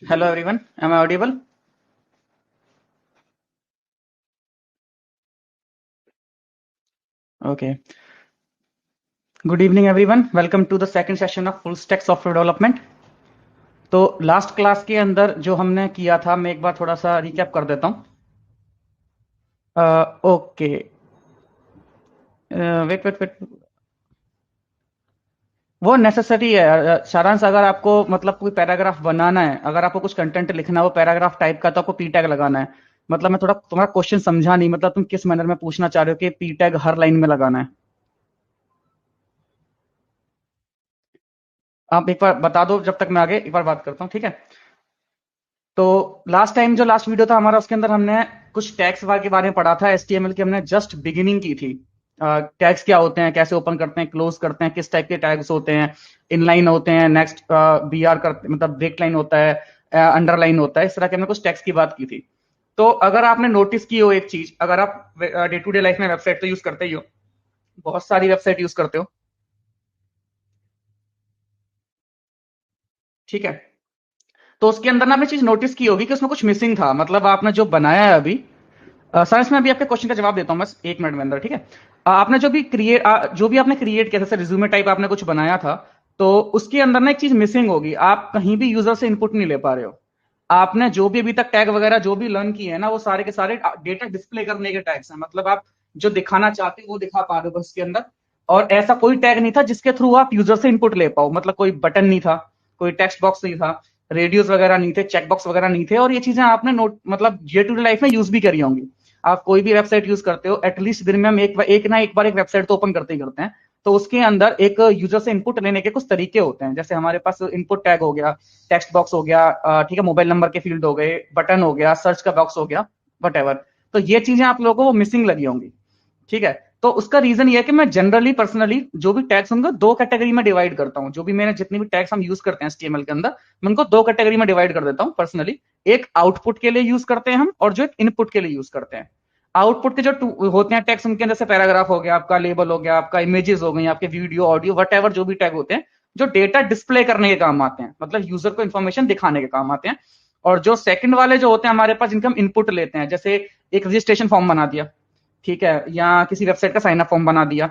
Hello everyone, am I audible? Okay. Good evening everyone. Welcome to the second session of full stack software development. तो last class के अंदर जो हमने किया था मैं एक बार थोड़ा सा रिकैप कर देता हूँ। ओके। Wait wait wait. वो नेसेसरी है। सारांश, अगर आपको मतलब कोई पैराग्राफ बनाना है, अगर आपको कुछ कंटेंट लिखना है वो पैराग्राफ टाइप का, तो आपको पी टैग लगाना है। मतलब मैं थोड़ा तुम्हारा क्वेश्चन समझा नहीं, मतलब तुम किस मैनर में पूछना चाह रहे हो कि पी टैग हर लाइन में लगाना है? आप एक बार बता दो, जब तक मैं आगे एक बार बात करता हूँ, ठीक है? तो लास्ट टाइम जो लास्ट वीडियो था हमारा, उसके अंदर हमने कुछ टैग्स के बारे में पढ़ा था। एचटीएमएल की हमने जस्ट बिगिनिंग की थी। टैग्स क्या होते हैं, कैसे ओपन करते हैं, क्लोज करते हैं, किस टाइप के टैग्स होते हैं, इनलाइन होते हैं, नेक्स्ट बीआर करते मतलब ब्रेक लाइन होता है, अंडरलाइन होता है, इस तरह के हमने कुछ टैग्स की बात की थी। तो अगर आपने नोटिस की हो एक चीज, अगर आप डे टू डे लाइफ में वेबसाइट तो यूज करते ही हो, बहुत सारी वेबसाइट यूज करते हो, ठीक है? तो उसके अंदर ना आपने चीज नोटिस की होगी कि उसमें कुछ मिसिंग था। मतलब आपने जो बनाया है अभी, साइंस में अभी आपके क्वेश्चन का जवाब देता हूं बस एक मिनट में अंदर, ठीक है? आपने जो भी आपने क्रिएट किया, जैसे रिज्यूमे टाइप आपने कुछ बनाया था, तो उसके अंदर ना एक चीज मिसिंग होगी। आप कहीं भी यूजर से इनपुट नहीं ले पा रहे हो। आपने जो भी अभी तक टैग वगैरह जो भी लर्न किए हैं ना, वो सारे के सारे डेटा डिस्प्ले करने के टैग्स हैं। मतलब आप जो दिखाना चाहते हो वो दिखा पा रहे हो बस के अंदर। और ऐसा कोई टैग नहीं था जिसके थ्रू आप यूजर से इनपुट ले पाओ। मतलब कोई बटन नहीं था, कोई टेक्स्ट बॉक्स नहीं था, रेडियोस वगैरह नहीं थे, चेक बॉक्स वगैरह नहीं थे। और ये चीजें आपने नोट मतलब डे टू डे लाइफ में यूज भी करी होंगी। आप कोई भी वेबसाइट यूज करते हो, एटलीस्ट दिन में हम एक बार एक वेबसाइट तो ओपन करते ही करते हैं। तो उसके अंदर एक यूजर से इनपुट लेने के कुछ तरीके होते हैं। जैसे हमारे पास इनपुट टैग हो गया, टेक्स्ट बॉक्स हो गया, ठीक है, मोबाइल नंबर के फील्ड हो गए, बटन हो गया, सर्च का बॉक्स हो गया, वट। तो ये चीजें आप लोगों को मिसिंग लगी होंगी, ठीक है? तो उसका रीजन ये है कि मैं जनरली पर्सनली जो भी टैग्स होंगे दो कैटेगरी में डिवाइड करता हूं। जो भी मैंने जितनी भी टैग्स हम यूज करते हैं एचटीएमएल के अंदर, मैं उनको दो कैटेगरी में डिवाइड कर देता हूं पर्सनली। एक आउटपुट के लिए यूज करते हैं हम, और जो एक इनपुट के लिए यूज करते हैं। आउटपुट के जो होते हैं टैग्स, उनके अंदर से पैराग्राफ हो गया, आपका लेबल हो गया, आपका इमेजेस हो गई, आपके वीडियो ऑडियो वट जो भी टैग होते हैं, जो डेटा डिस्प्ले करने के काम आते हैं, मतलब यूजर को इन्फॉर्मेशन दिखाने के काम आते हैं। और जो सेकंड वाले जो होते हैं हमारे पास, जिनका हम इनपुट लेते हैं, जैसे एक रजिस्ट्रेशन फॉर्म बना दिया, ठीक है, या किसी वेबसाइट का साइन अप फॉर्म बना दिया,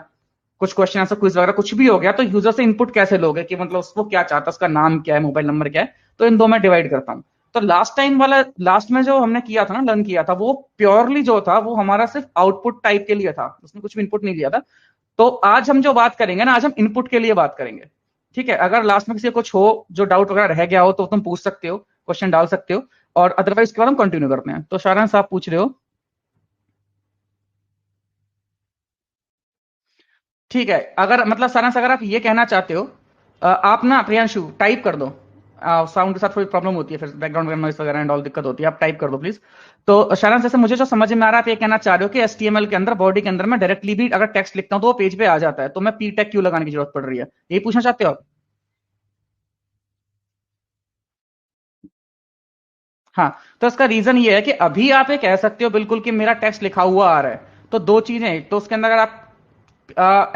कुछ क्वेश्चन आंसर क्विज वगैरह कुछ भी हो गया, तो यूजर से इनपुट कैसे लोगे कि मतलब उसको क्या चाहता है, उसका नाम क्या है, मोबाइल नंबर क्या है। तो इन दो में डिवाइड करता हूँ। तो लास्ट टाइम वाला, लास्ट में जो हमने किया था ना, लर्न किया था, वो प्योरली जो था वो हमारा सिर्फ आउटपुट टाइप के लिए था, उसमें कुछ भी इनपुट नहीं दिया था। तो आज हम जो बात करेंगे ना, आज हम इनपुट के लिए बात करेंगे, ठीक है? अगर लास्ट में किसी को कुछ हो, जो डाउट वगैरह रह गया हो, तो तुम पूछ सकते हो, क्वेश्चन डाल सकते हो। और अदरवाइज उसके बाद हम कंटिन्यू करते हैं। तो शारण साहब पूछ रहे हो, ठीक है? अगर मतलब सारांश, अगर आप ये कहना चाहते हो, आप ना प्रियांशु टाइप कर दो। साउंड के साथ थोड़ी प्रॉब्लम होती है, फिर बैकग्राउंड नॉइस वगैरह एंड ऑल दिक्कत होती है। आप टाइप कर दो प्लीज। तो सारांश, जैसे मुझे जो समझ में आ रहा है, आप ये कहना चाह रहे हो कि एचटीएमएल के अंदर बॉडी के अंदर मैं डायरेक्टली भी अगर टेक्स्ट लिखता हूं तो वो पेज पे आ जाता है, तो मैं पी टैग क्यों लगाने की जरूरत पड़ रही है, यही पूछना चाहते हो आप? हाँ। तो इसका रीजन ये है कि अभी आप ये कह सकते हो बिल्कुल कि मेरा टेक्स्ट लिखा हुआ आ रहा है। तो दो चीजें हैं, तो उसके अंदर अगर आप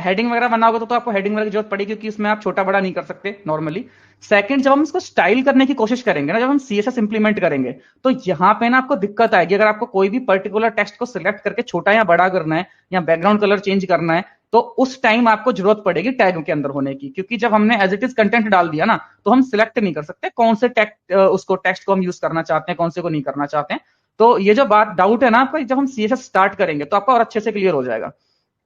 हेडिंग वगैरह बनाओगे तो आपको हेडिंग वगैरह की जरूरत पड़ेगी, क्योंकि इसमें आप छोटा बड़ा नहीं कर सकते नॉर्मली। सेकंड, जब हम इसको स्टाइल करने की कोशिश करेंगे ना, जब हम सीएसएस इंप्लीमेंट करेंगे, तो यहां पे ना आपको दिक्कत आएगी। अगर आपको कोई भी पर्टिकुलर टेक्स्ट को सिलेक्ट करके छोटा या बड़ा करना है, या बैकग्राउंड कलर चेंज करना है, तो उस टाइम आपको जरूरत पड़ेगी टैग के अंदर होने की। क्योंकि जब हमने एज इट इज कंटेंट डाल दिया ना, तो हम सिलेक्ट नहीं कर सकते कौन से उसको टेक्स्ट को हम यूज करना चाहते हैं, कौन से को नहीं करना चाहते हैं। तो ये जो बात डाउट है ना आपका, जब हम सीएसएस स्टार्ट करेंगे तो आपका और अच्छे से क्लियर हो जाएगा।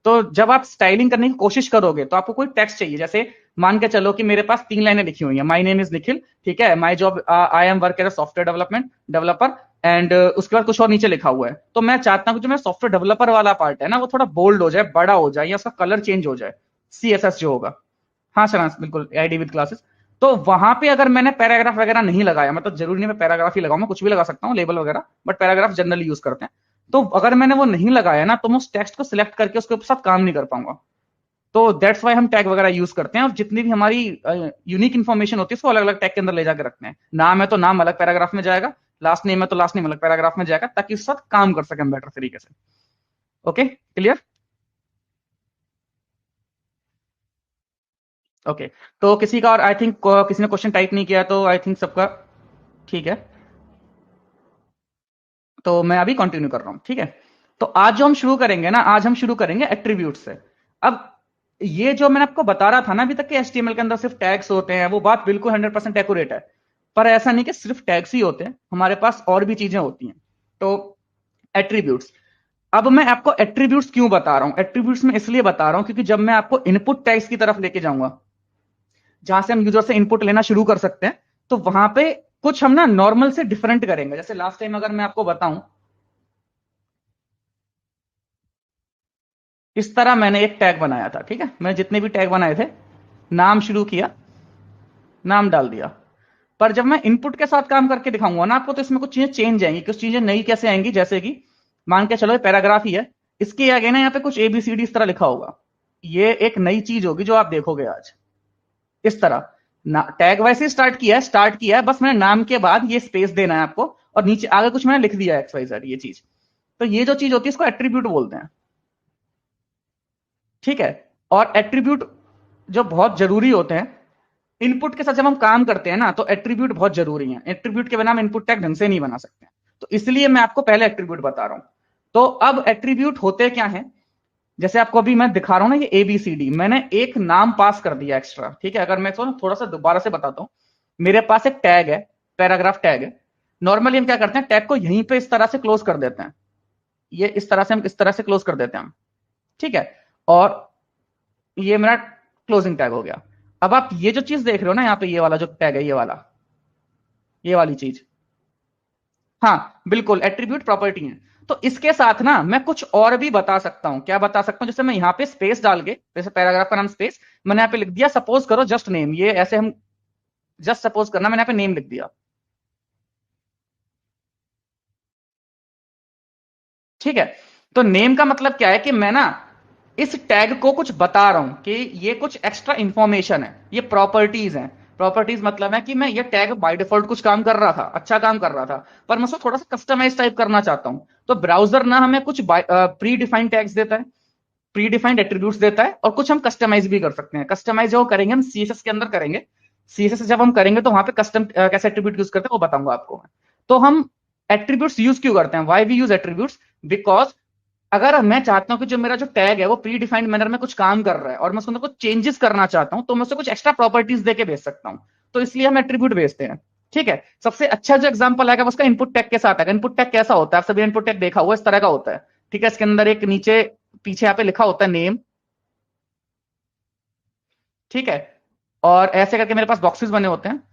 तो जब आप स्टाइलिंग करने की कोशिश करोगे तो आपको कोई टेक्स्ट चाहिए। जैसे मान के चलो कि मेरे पास 3 लाइनें लिखी हुई हैं, माय नेम इज निखिल, ठीक है, my job, I am work as a software development developer, and उसके बाद कुछ और नीचे लिखा हुआ है। तो मैं चाहता हूं कि जो मेरा सॉफ्टवेयर डेवलपर वाला पार्ट है ना, वो थोड़ा बोल्ड हो जाए, बड़ा हो जाए, या उसका कलर चेंज हो जाए, सीएसएस जो होगा। हाँ शरांश, बिल्कुल, आईडी विद क्लासेस। तो वहां पे अगर मैंने पैराग्राफ वगैरह नहीं लगाया, मतलब जरूरी नहीं मैं पैराग्राफ ही लगाऊंगा, कुछ भी लगा सकता हूँ, लेबल वगैरह, बट पैराग्राफ जनरली यूज करते हैं। तो अगर मैंने वो नहीं लगाया ना, तो मैं उस टेक्स्ट को सिलेक्ट करके उसके साथ काम नहीं कर पाऊंगा। तो दैट्स वाई हम टैग वगैरह यूज करते हैं। और जितनी भी हमारी यूनिक इन्फॉर्मेशन होती है उसको अलग अलग टैग के अंदर ले जाकर रखते हैं। नाम है तो नाम अलग पैराग्राफ में जाएगा, लास्ट नेम है तो लास्ट नेम अलग पैराग्राफ में जाएगा, ताकि उसके साथ काम कर सकें बेटर तरीके से। Okay, clear? ओके। तो किसी का, और आई थिंक किसी ने क्वेश्चन टाइप नहीं किया, तो आई थिंक सबका ठीक है, तो मैं अभी कंटिन्यू कर रहा हूं। ठीक है, तो आज जो हम शुरू करेंगे ना, आज हम शुरू करेंगे एट्रीब्यूट से। अब ये जो मैंने आपको बता रहा था ना अभी तक कि एचटीएमएल के अंदर सिर्फ टैग्स होते हैं, वो बात बिल्कुल 100% एक्यूरेट है। पर ऐसा नहीं कि सिर्फ टैग्स ही होते हैं, हमारे पास और भी चीजें होती हैं। तो एट्रीब्यूट्स, अब मैं आपको एट्रीब्यूट्स क्यों बता रहा हूं, एट्रीब्यूट्स में इसलिए बता रहा हूं क्योंकि जब मैं आपको इनपुट टैग्स की तरफ लेके जाऊंगा, जहां से हम यूजर से इनपुट लेना शुरू कर सकते हैं, तो वहां पे कुछ हम ना नॉर्मल से डिफरेंट करेंगे। जैसे लास्ट टाइम अगर मैं आपको बताऊं, इस तरह मैंने एक टैग बनाया था। ठीक है, मैंने जितने भी टैग बनाए थे, नाम शुरू किया, नाम डाल दिया। पर जब मैं इनपुट के साथ काम करके दिखाऊंगा ना आपको, तो इसमें कुछ चीजें चेंज आएंगी, कुछ चीजें नई कैसे आएंगी, जैसे कि मान के चलो ये पैराग्राफ ही है, इसके आगे ना यहाँ पे कुछ एबीसीडी इस तरह लिखा होगा। ये एक नई चीज होगी जो आप देखोगे आज। इस तरह ना टैग वैसे स्टार्ट किया है, बस मैंने नाम के बाद ये स्पेस देना है आपको, और नीचे आगे कुछ मैंने लिख दिया एक्स वाई जेड ये चीज। तो ये जो चीज होती है इसको एट्रीब्यूट बोलते हैं। ठीक है, और एट्रीब्यूट जो बहुत जरूरी होते हैं इनपुट के साथ जब हम काम करते हैं ना, तो एट्रीब्यूट बहुत जरूरी है। एट्रीब्यूट के बिना हम इनपुट टैग ढंग से नहीं बना सकते। तो इसलिए मैं आपको पहले एट्रीब्यूट बता रहा हूं। तो अब एट्रीब्यूट होते क्या है, जैसे आपको अभी मैं दिखा रहा हूं ना, ये एबीसीडी, मैंने एक नाम पास कर दिया एक्स्ट्रा। ठीक है, अगर मैं इसको थोड़ा सा दोबारा से बताता हूं, मेरे पास एक टैग है, पैराग्राफ टैग है। नॉर्मली हम क्या करते हैं, टैग को यहीं पे इस तरह से क्लोज कर देते हैं, ये इस तरह से हम इस तरह से क्लोज कर देते हैं हम। ठीक है, और ये मेरा क्लोजिंग टैग हो गया। अब आप ये जो चीज देख रहे हो ना यहाँ पे, ये वाला जो टैग है, ये वाली चीज, हाँ बिल्कुल एट्रीब्यूट प्रॉपर्टी है। तो इसके साथ ना मैं कुछ और भी बता सकता हूं। क्या बता सकता हूं, जैसे मैं यहाँ पे स्पेस डाल के, जैसे पैराग्राफ का नाम स्पेस, मैंने यहाँ पे लिख दिया सपोज करो जस्ट नेम, ये ऐसे हम जस्ट सपोज करना, मैंने यहाँ पे नेम लिख दिया। ठीक है, तो नेम का मतलब क्या है कि मैं ना इस टैग को कुछ बता रहा हूं कि ये कुछ एक्स्ट्रा इंफॉर्मेशन है, ये प्रॉपर्टीज हैं। प्रॉपर्टीज मतलब है कि मैं ये टैग बाय डिफॉल्ट कुछ काम कर रहा था, अच्छा काम कर रहा था, पर मैं उसको थोड़ा सा कस्टमाइज टाइप करना चाहता हूं। तो ब्राउजर ना हमें कुछ प्री डिफाइंड टैग्स देता है, प्री डिफाइंड एट्रीब्यूट्स देता है, और कुछ हम कस्टमाइज भी कर सकते हैं। कस्टमाइज जो करेंगे हम सीएसएस के अंदर करेंगे। सीएसएस जब हम करेंगे तो वहां पे कस्टम कैसे एट्रीब्यूट यूज करते हैं वो बताऊंगा आपको मैं। तो हम एट्रीब्यूट्स यूज क्यों करते हैं, why we use attributes, because अगर मैं चाहता हूं कि जो मेरा जो टैग है वो प्री डिफाइंड मैनर में कुछ काम कर रहा है, और मैं उसके अंदर कुछ चेंजेस करना चाहता हूं, तो मैं उससे कुछ एक्स्ट्रा प्रॉपर्टीज देके भेज सकता हूं। तो इसलिए हम एट्रीब्यूट भेजते हैं। ठीक है, सबसे अच्छा जो एग्जांपल आएगा उसका इनपुट टैग के साथ आएगा। इनपुट टैग कैसा होता है, आप सभी इनपुट टैग देखा हुआ, इस तरह का होता है। ठीक है, इसके अंदर एक नीचे पीछे यहाँ पे लिखा होता है नेम। ठीक है, और ऐसे करके मेरे पास बॉक्सेस बने होते हैं।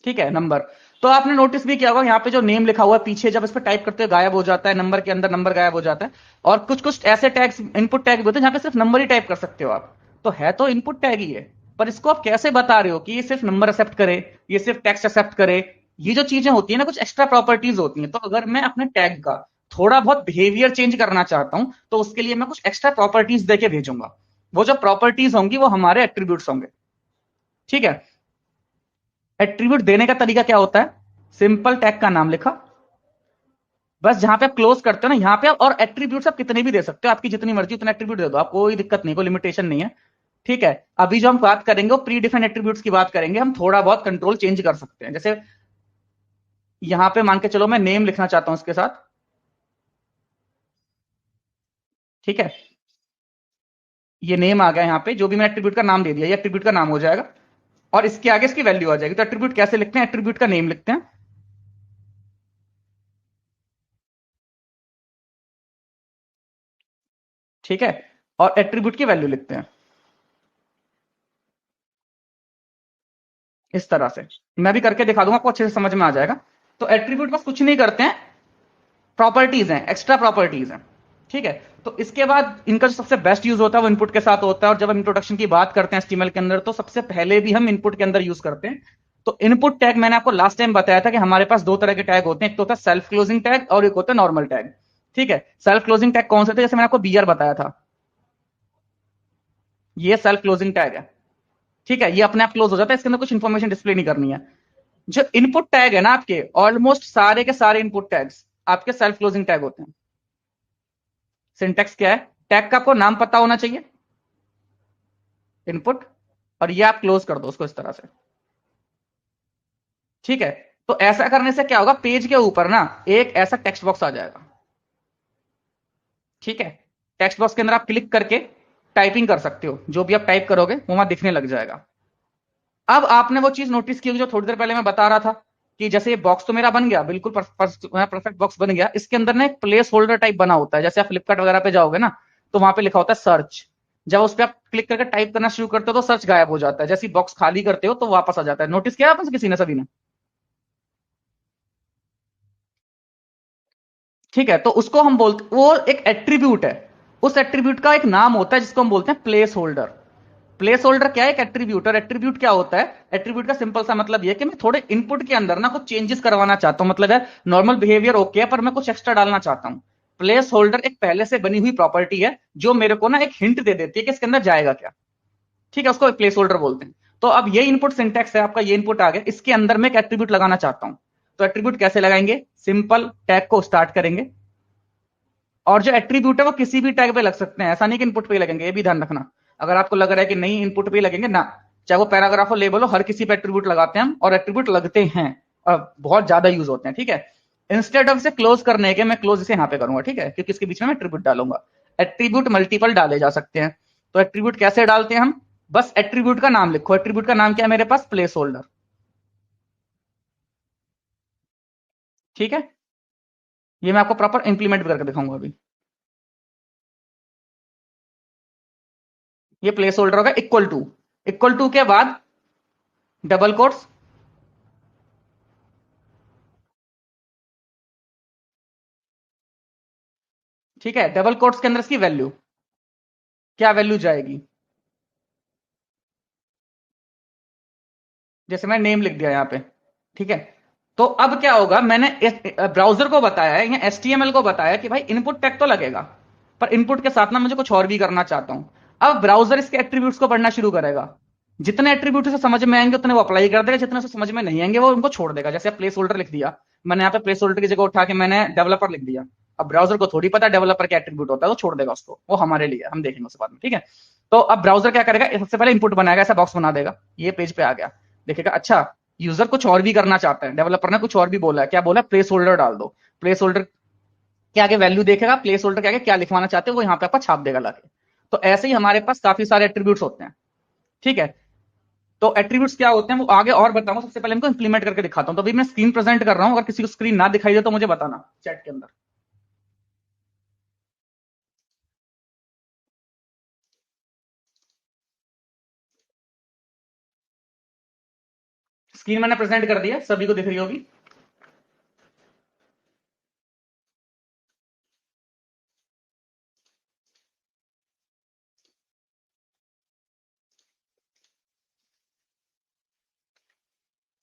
ठीक है, नंबर। तो आपने नोटिस भी किया होगा यहाँ पे जो नेम लिखा हुआ है पीछे, जब इस पर टाइप करते हुए गायब हो जाता है, नंबर के अंदर नंबर गायब हो जाता है। और कुछ कुछ ऐसे टैग्स इनपुट टैग भी होते हैं जहां पे सिर्फ नंबर ही टाइप कर सकते हो आप। तो है तो इनपुट टैग ही है, पर इसको आप कैसे बता रहे हो कि ये सिर्फ नंबर एक्सेप्ट करे, ये सिर्फ टेक्स्ट एक्सेप्ट करे। ये जो चीजें होती है ना, कुछ एक्स्ट्रा प्रॉपर्टीज होती हैं। तो अगर मैं अपने टैग का थोड़ा बहुत बिहेवियर चेंज करना चाहता हूं, तो उसके लिए मैं कुछ एक्स्ट्रा प्रॉपर्टीज देके भेजूंगा। वो जो प्रॉपर्टीज होंगी वो हमारे एट्रीब्यूट्स होंगे। ठीक है, एट्रीब्यूट देने का तरीका क्या होता है, सिंपल टैग का नाम लिखा, बस जहां पे आप क्लोज करते हो ना, यहां पे आप और एट्रीब्यूट्स आप कितने भी दे सकते हो, आपकी जितनी मर्जी उतने एट्रीब्यूट दे दो, आप कोई दिक्कत नहीं, कोई लिमिटेशन नहीं है। ठीक है, अभी जो हम बात करेंगे वो प्री डिफाइंड एट्रीब्यूट्स की बात करेंगे, हम थोड़ा बहुत कंट्रोल चेंज कर सकते हैं। जैसे यहां पे मान के चलो मैं नेम लिखना चाहता हूं इसके साथ। ठीक है, ये नेम आ गया, यहाँ पे जो भी मैंने एट्रीब्यूट का नाम दे दिया ये एट्रीब्यूट का नाम हो जाएगा, और इसके आगे इसकी वैल्यू आ जाएगी। तो एट्रीब्यूट कैसे लिखते हैं, एट्रीब्यूट का नेम लिखते हैं। ठीक है, और एट्रीब्यूट की वैल्यू लिखते हैं इस तरह से। मैं भी करके दिखा दूंगा, आपको अच्छे से समझ में आ जाएगा। तो एट्रीब्यूट बस कुछ नहीं करते हैं, प्रॉपर्टीज हैं, एक्स्ट्रा प्रॉपर्टीज हैं। ठीक है, तो इसके बाद इनका जो सबसे बेस्ट यूज होता है वो इनपुट के साथ होता है। और जब हम इंट्रोडक्शन की बात करते हैं एचटीएमएल के अंदर, तो सबसे पहले भी हम इनपुट के अंदर यूज करते हैं। तो इनपुट टैग मैंने आपको लास्ट टाइम बताया था कि हमारे पास दो तरह के टैग होते हैं, एक तो होता है सेल्फ क्लोजिंग टैग और एक होता है नॉर्मल टैग। ठीक है, सेल्फ क्लोजिंग टैग कौन से थे, जैसे मैंने आपको बीआर बताया था, ये सेल्फ क्लोजिंग टैग है। ठीक है, ये अपने आप क्लोज हो जाता है, इसके अंदर कुछ इंफॉर्मेशन डिस्प्ले नहीं करनी है। जो इनपुट टैग है ना आपके, ऑलमोस्ट सारे के सारे इनपुट टैग्स आपके सेल्फ क्लोजिंग टैग होते हैं। सिंटेक्स क्या है, टैग का आपको नाम पता होना चाहिए, इनपुट, और ये आप क्लोज कर दो उसको इस तरह से, ठीक है। तो ऐसा करने से क्या होगा, पेज के ऊपर ना एक ऐसा टेक्स्ट बॉक्स आ जाएगा, ठीक है। टेक्स्ट बॉक्स के अंदर आप क्लिक करके टाइपिंग कर सकते हो, जो भी आप टाइप करोगे वो वहां दिखने लग जाएगा। अब आपने वो चीज नोटिस की होगी जो थोड़ी देर पहले मैं बता रहा था, कि जैसे ये बॉक्स तो मेरा बन गया, बिल्कुल परफेक्ट बॉक्स बन गया, इसके अंदर ना एक प्लेस होल्डर टाइप बना होता है। जैसे आप फ्लिपकार्ट वगैरह पे जाओगे ना, तो वहां पे लिखा होता है सर्च। जब उस पर आप क्लिक करके टाइप करना शुरू करते हो तो सर्च गायब हो जाता है, जैसे बॉक्स खाली करते हो तो वापस आ जाता है। नोटिस किया आपने किसी ने, सभी ने? ठीक है, तो उसको हम बोलते, वो एक एट्रीब्यूट है, उस एट्रीब्यूट का एक नाम होता है जिसको हम बोलते हैं प्लेस होल्डर। प्लेस होल्डर क्या है, एक एट्रीब्यूट। और एट्रीब्यूट क्या होता है, एट्रीब्यूट का सिंपल सा मतलब ये है कि मैं थोड़े इनपुट के अंदर ना कुछ चेंजेस करवाना चाहता हूं, मतलब है नॉर्मल बिहेवियर ओके है पर मैं कुछ एक्स्ट्रा डालना चाहता हूं। प्लेस होल्डर एक पहले से बनी हुई प्रॉपर्टी है जो मेरे को ना एक हिंट दे देती है कि इसके अंदर जाएगा क्या, ठीक है, उसको प्लेस होल्डर बोलते हैं। तो अब ये इनपुट सिंटेक्स है आपका, ये इनपुट आ गया, इसके अंदर मैं एक एट्रीब्यूट लगाना चाहता हूं। तो एट्रीब्यूट कैसे लगाएंगे, सिंपल टैग को स्टार्ट करेंगे, और जो एट्रीब्यूट है वो किसी भी टैग पे लग सकते हैं, ऐसा नहीं कि इनपुट पे ही लगेंगे, ये भी ध्यान रखना। अगर आपको लग रहा है कि नहीं इनपुट पे ही लगेंगे ना, चाहे वो पैराग्राफ हो, लेबल हो, हर किसी पे एट्रीब्यूट लगाते हैं हम, और एट्रीब्यूट लगते हैं, बहुत ज्यादा यूज होते हैं, ठीक है। इंस्टेड ऑफ इसे क्लोज करने के, मैं क्लोज इसे यहां पे करूंगा, ठीक है, क्योंकि इसके बीच में मैं एट्रीब्यूट डालूंगा। एट्रीब्यूट मल्टीपल डाले जा सकते हैं। तो एट्रीब्यूट कैसे डालते हैं हम, बस एट्रीब्यूट का नाम लिखो। एट्रीब्यूट का नाम क्या है मेरे पास, प्लेस होल्डर, ठीक है। ये मैं आपको प्रॉपर इंप्लीमेंट करके दिखाऊंगा अभी। ये प्लेस होल्डर होगा इक्वल टू, इक्वल टू के बाद डबल कोट्स, ठीक है। डबल कोट्स के अंदर इसकी वैल्यू, क्या वैल्यू जाएगी, जैसे मैं नेम लिख दिया यहां पे, ठीक है। तो अब क्या होगा, मैंने ब्राउजर को बताया है या एचटीएमएल को बताया कि भाई इनपुट टैग तो लगेगा, पर इनपुट के साथ ना मुझे कुछ और भी करना चाहता हूं। अब ब्राउजर इसके एट्रीब्यूट्स को पढ़ना शुरू करेगा, जितने एट्रीब्यूट से समझ में आएंगे उतने वो अप्लाई कर देगा, जितने से समझ में नहीं आएंगे वो उनको छोड़ देगा। जैसे प्लेस होल्डर लिख दिया मैंने, यहाँ पे प्लेस होल्डर की जगह उठा के मैंने डेवलपर लिख दिया। अब ब्राउजर को थोड़ी पता डेवलपर का एट्रीब्यूट होता है, तो छोड़ देगा उसको, वो हमारे लिए, हम देखेंगे उसके बाद में, ठीक है। तो अब ब्राउजर क्या करेगा, सबसे पहले इनपुट बनाएगा, ऐसा बॉक्स बना देगा, ये पेज पे आ गया, देखेगा अच्छा यूजर कुछ और भी करना चाहता है, डेवलपर ने कुछ और भी बोला है, क्या बोला, प्लेस होल्डर डाल दो। प्लेस होल्डर के आगे वैल्यू देखेगा, प्लेस होल्डर के आगे क्या लिखवाना चाहते हो वो यहाँ पे आपका छाप देगा लाके। तो ऐसे ही हमारे पास काफी सारे एट्रीब्यूट्स होते हैं, ठीक है। तो एट्रीब्यूट्स क्या होते हैं वो आगे और बताऊंगा, सबसे पहले इनको इंप्लीमेंट करके दिखाता हूं। तो अभी मैं स्क्रीन प्रेजेंट कर रहा हूं, अगर किसी को स्क्रीन ना दिखाई दे तो मुझे बताना चैट के अंदर। स्क्रीन मैंने प्रेजेंट कर दिया, सभी को दिख रही होगी।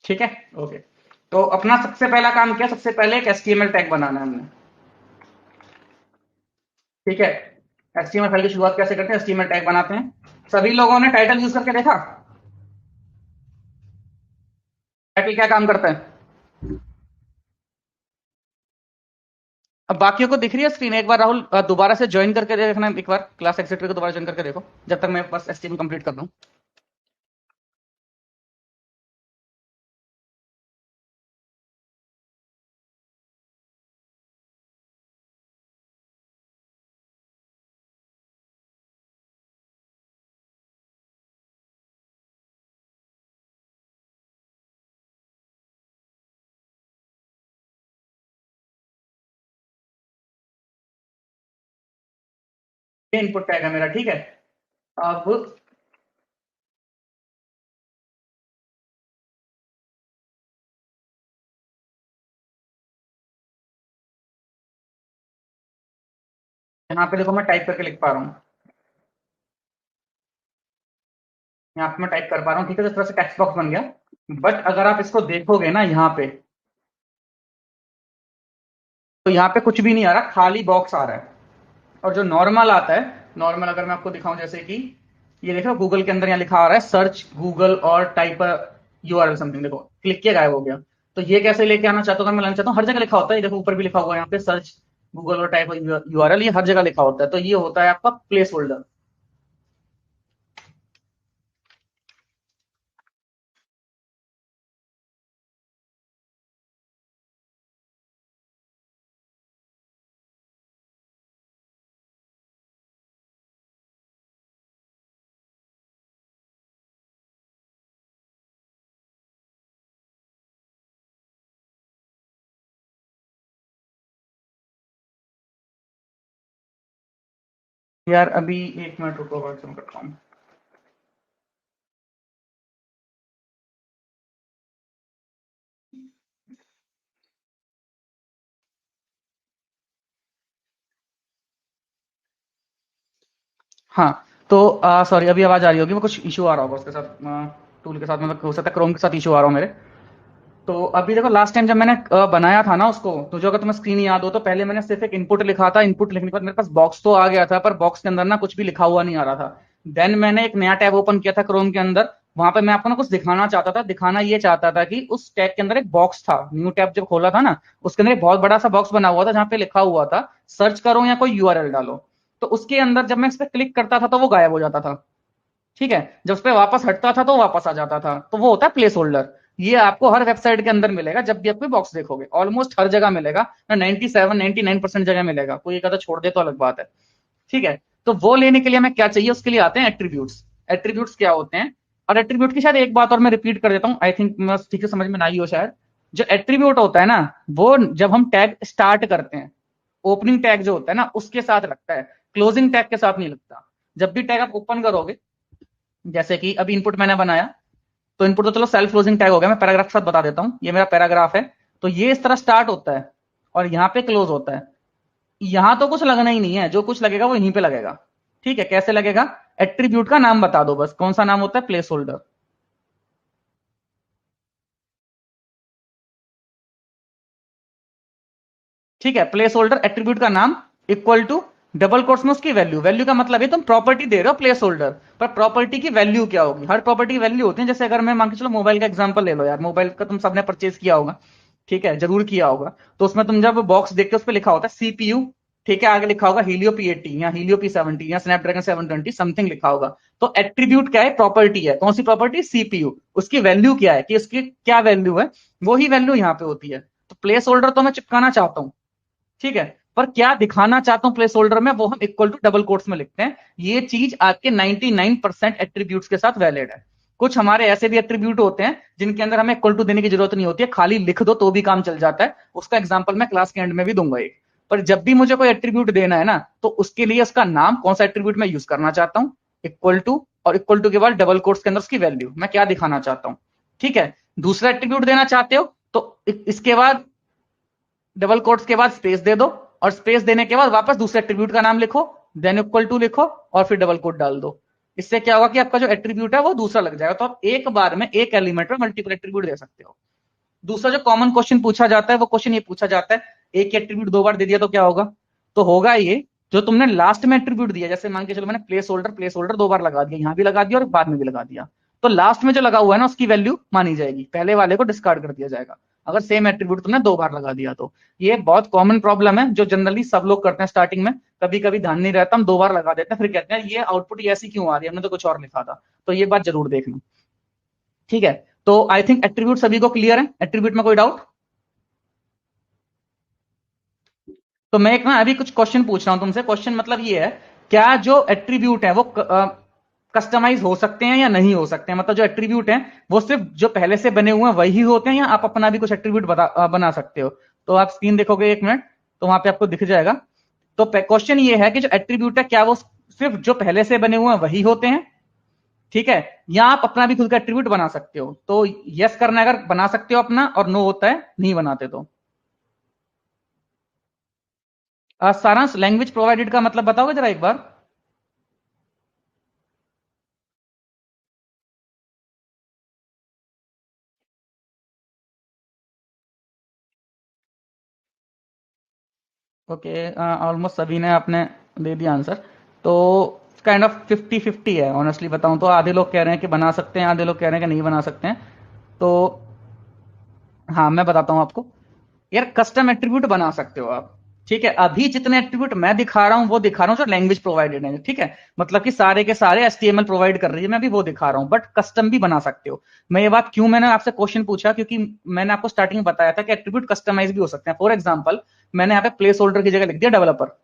ठीक है, ओके। तो अपना सबसे पहला काम क्या, सबसे पहले एक एचटीएमएल टैग बनाना है हमने, ठीक है। एचटीएमएल फाइल की शुरुआत कैसे करते हैं, एचटीएमएल टैग बनाते हैं। सभी लोगों ने टाइटल यूज करके देखा, टाइटल क्या काम करता है। अब बाकियों को दिख रही है स्क्रीन, एक बार राहुल दोबारा से ज्वाइन करके देखना, एक बार क्लास एग्जिट करके दोबारा ज्वाइन करके देखो, जब तक मैं बस एचटीएमएल कंप्लीट कर दूं। ये इनपुट टैग है मेरा, ठीक है। अब यहाँ पे देखो मैं टाइप करके लिख पा रहा हूँ, यहाँ पे मैं टाइप कर पा रहा हूँ, ठीक है। तो इस तरह से टेक्स्ट बॉक्स बन गया। बट अगर आप इसको देखोगे ना यहाँ पे, तो यहाँ पे कुछ भी नहीं आ रहा, खाली बॉक्स आ रहा है। और जो नॉर्मल आता है, नॉर्मल अगर मैं आपको दिखाऊं, जैसे कि ये देखो गूगल के अंदर यहाँ लिखा आ रहा है सर्च गूगल और टाइप यूआरएल समथिंग, देखो क्लिक किया गायब हो गया। तो ये कैसे लेके आना चाहता हूँ, मैं लाना चाहता हूँ, हर जगह लिखा होता है, ये देखो ऊपर भी लिखा हुआ है यहाँ पे सर्च गूगल और टाइप यूआरएल, ये हर जगह लिखा होता है। तो ये होता है आपका प्लेस होल्डर, यार अभी 1 मिनट रुको, वर्जन कर रहा हूँ। हाँ, तो सॉरी, अभी आवाज आ रही होगी, वो कुछ इशू आ रहा होगा उसके साथ, टूल के साथ, मतलब हो सकता है क्रोम के साथ इशू आ रहा हो मेरे। तो अभी देखो, लास्ट टाइम जब मैंने बनाया था ना उसको, तो जो अगर तुम्हें स्क्रीन याद हो, तो पहले मैंने सिर्फ एक इनपुट लिखा था। इनपुट लिखने के बाद मेरे पास बॉक्स तो आ गया था, पर बॉक्स के अंदर ना कुछ भी लिखा हुआ नहीं आ रहा था। देन मैंने एक नया टैब ओपन किया था क्रोम के अंदर। वहां पे मैं आपको ना कुछ दिखाना चाहता था। दिखाना ये चाहता था कि उस टैब के अंदर एक बॉक्स था। न्यू टैब जब खोला था ना, उसके अंदर एक बहुत बड़ा सा बॉक्स बना हुआ था, जहां पे लिखा हुआ था सर्च करो या कोई यूआरएल डालो। तो उसके अंदर जब मैं इस पर क्लिक करता था तो वो गायब हो जाता था। ठीक है, जब उस पर वापस हटता था तो वापस आ जाता था। तो वो होता है प्लेस होल्डर। ये आपको हर वेबसाइट के अंदर मिलेगा, जब भी आप कोई बॉक्स देखोगे ऑलमोस्ट हर जगह मिलेगा ना, 97-99% जगह मिलेगा, कोई एक आधा छोड़ दे तो अलग बात है। ठीक है, तो वो लेने के लिए हमें क्या चाहिए, उसके लिए आते हैं एट्रीब्यूट्स। एट्रीब्यूट्स क्या होते हैं? और एट्रीब्यूट की शायद एक बात और मैं रिपीट कर देता हूं, आई थिंक मैं ठीक से समझ में ना आई हो शायद। जो एट्रीब्यूट होता है ना, वो जब हम टैग स्टार्ट करते हैं, ओपनिंग टैग जो होता है ना उसके साथ लगता है, क्लोजिंग टैग के साथ नहीं लगता। जब भी टैग आप ओपन करोगे, जैसे कि अभी इनपुट मैंने बनाया, तो इनपुट तो चलो सेल्फ क्लोजिंग टैग हो गया, मैं पैराग्राफ के साथ बता देता हूं, ये मेरा पैराग्राफ है। तो ये इस तरह स्टार्ट होता है और यहाँ पे क्लोज होता है। यहां तो कुछ लगना ही नहीं है, जो कुछ लगेगा वो यहीं पे लगेगा। ठीक है, कैसे लगेगा? एट्रीब्यूट का नाम बता दो बस, कौन सा नाम होता है? Place holder. ठीक है, प्लेस होल्डर एट्रीब्यूट का नाम इक्वल टू डबल कोट्स में उसकी वैल्यू। वैल्यू का मतलब है तुम प्रॉपर्टी दे रहे हो प्लेस होल्डर, पर प्रॉपर्टी की वैल्यू क्या होगी? हर प्रॉपर्टी की वैल्यू होती है। जैसे अगर मैं मान के चलो मोबाइल का एग्जांपल ले लो यार, मोबाइल का तुम सबने परचेज किया होगा, ठीक है, जरूर किया होगा। तो उसमें तुम जब बॉक्स देखते हो, उस पर लिखा होता है सीपीयू, ठीक है, आगे लिखा होगा हीलियो P80 या हीलियो P70 या स्नैपड्रैगन 720 समथिंग लिखा होगा। तो एट्रीब्यूट क्या है? प्रॉपर्टी है। कौन सी प्रॉपर्टी? सीपीयू। उसकी वैल्यू क्या है, कि उसकी क्या वैल्यू है, वो ही वैल्यू यहाँ पे होती है। तो प्लेस होल्डर तो मैं चिपकाना चाहता हूँ, ठीक है, पर क्या दिखाना चाहता हूं प्लेस होल्डर में, वो हम इक्वल टू डबल कोट्स में लिखते हैं। ये चीज आपके 99% एट्रीब्यूट्स के साथ वैलिड है। कुछ हमारे ऐसे भी एट्रीब्यूट होते हैं जिनके अंदर हमें इक्वल टू देने की जरूरत नहीं होती है, खाली लिख दो तो भी काम चल जाता है। उसका एग्जांपल मैं क्लास के एंड में भी दूंगा एक। पर जब भी मुझे कोई एट्रीब्यूट देना है ना, तो उसके लिए उसका नाम, कौन सा एट्रीब्यूट मैं यूज करना चाहता हूं, इक्वल टू, और इक्वल टू के बाद डबल कोट्स के अंदर उसकी वैल्यू, मैं क्या दिखाना चाहता हूं। ठीक है, दूसरा एट्रीब्यूट देना चाहते हो तो इसके बाद डबल कोट्स के बाद स्पेस दे दो, और स्पेस देने के बाद वापस दूसरे एट्रीब्यूट का नाम लिखो, देन इक्वल टू लिखो, और फिर डबल कोट डाल दो। इससे क्या होगा कि आपका जो एट्रीब्यूट है वो दूसरा लग जाएगा। तो आप एक बार में एक एलिमेंट में मल्टीपल एट्रीब्यूट दे सकते हो। दूसरा जो कॉमन क्वेश्चन पूछा जाता है, वो क्वेश्चन ये पूछा जाता है, एक एट्रीब्यूट दो बार दे दिया तो क्या होगा? तो होगा ये, जो तुमने लास्ट में एट्रीब्यूट दिया, जैसे मान के चलो मैंने प्लेस होल्डर दो बार लगा दिया, यहां भी लगा दिया और बाद में भी लगा दिया, तो लास्ट में जो लगा हुआ है ना उसकी वैल्यू मानी जाएगी, पहले वाले को डिस्कार्ड कर दिया जाएगा, अगर सेम एट्रीब्यूट तुमने दो बार लगा दिया तो। ये बहुत कॉमन प्रॉब्लम है जो जनरली सब लोग करते हैं स्टार्टिंग में। कभी कभी ध्यान नहीं रहता, हम दो बार लगा देते हैं, फिर कहते हैं ये आउटपुट ये ऐसी क्यों आ रही है, हमने तो कुछ और लिखा था। तो ये बात जरूर देखना। ठीक है, तो आई थिंक एट्रीब्यूट सभी को क्लियर है, एट्रीब्यूट में कोई डाउट? तो मैं एक ना अभी कुछ क्वेश्चन पूछ रहा हूं तुमसे। क्वेश्चन मतलब ये है, क्या जो एट्रीब्यूट है वो कस्टमाइज हो सकते हैं या नहीं हो सकते हैं? मतलब जो एट्रीब्यूट है वो सिर्फ जो पहले से बने हुए हैं वही होते हैं, या आप अपना भी कुछ एट्रीब्यूट बना सकते हो? तो आप स्क्रीन देखोगे एक मिनट, तो वहां पे आपको दिख जाएगा। तो क्वेश्चन ये है कि जो एट्रीब्यूट है क्या वो सिर्फ जो पहले से बने हुए हैं वही होते हैं, ठीक है, या आप अपना भी खुद का एट्रीब्यूट बना सकते हो? तो यस करना है अगर बना सकते हो अपना, और नो होता है नहीं बनाते तो। सारांश, लैंग्वेज प्रोवाइडेड का मतलब बताओगे जरा एक बार? ओके, ऑलमोस्ट सभी ने आपने दे दिया आंसर। तो काइंड ऑफ 50-50 है, ऑनेस्टली बताऊं तो। आधे लोग कह रहे हैं कि बना सकते हैं, आधे लोग कह रहे हैं कि नहीं बना सकते हैं। तो हाँ, मैं बताता हूं आपको। यार कस्टम एट्रीब्यूट बना सकते हो आप, ठीक है। अभी जितने एट्रीब्यूट मैं दिखा रहा हूं वो दिखा रहा हूं जो लैंग्वेज प्रोवाइडेड है, ठीक है, मतलब कि सारे के सारे HTML प्रोवाइड कर रही है, मैं भी वो दिखा रहा हूं, बट कस्टम भी बना सकते हो। मैं ये बात क्यों मैंने आपसे क्वेश्चन पूछा, क्योंकि मैंने आपको स्टार्टिंग में बताया था कि एट्रीब्यूट कस्टमाइज भी हो सकते हैं। फॉर एग्जाम्पल, मैंने यहाँ पे प्लेस होल्डर की जगह लिख दिया डेवलपर,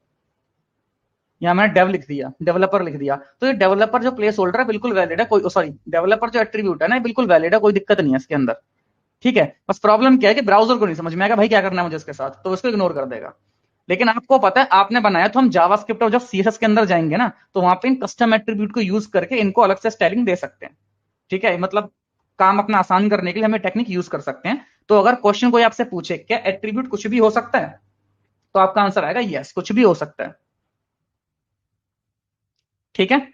यहाँ मैंने डेव लिख दिया, डेवलपर लिख दिया। तो ये डेवलपर जो प्लेस होल्डर है बिल्कुल वैलिड है, कोई सॉरी डेवलपर जो एट्रीब्यूट है ना बिल्कुल वैलिड है, कोई दिक्कत नहीं है इसके अंदर। ठीक है, बस प्रॉब्लम क्या है कि ब्राउजर को नहीं समझ में आएगा भाई क्या करना है मुझे इसके साथ, तो उसको इग्नोर कर देगा। लेकिन आपको पता है आपने बनाया तो हम जावास्क्रिप्ट और जब सीएसएस के अंदर जाएंगे ना तो वहां पे इन कस्टम एट्रीब्यूट को यूज करके इनको अलग से स्टाइलिंग दे सकते हैं। ठीक है, मतलब काम अपना आसान करने के लिए हमें टेक्निक यूज कर सकते हैं। तो अगर क्वेश्चन कोई आपसे पूछे क्या एट्रीब्यूट कुछ भी हो सकता है, तो आपका आंसर आएगा यस, कुछ भी हो सकता है। ठीक है,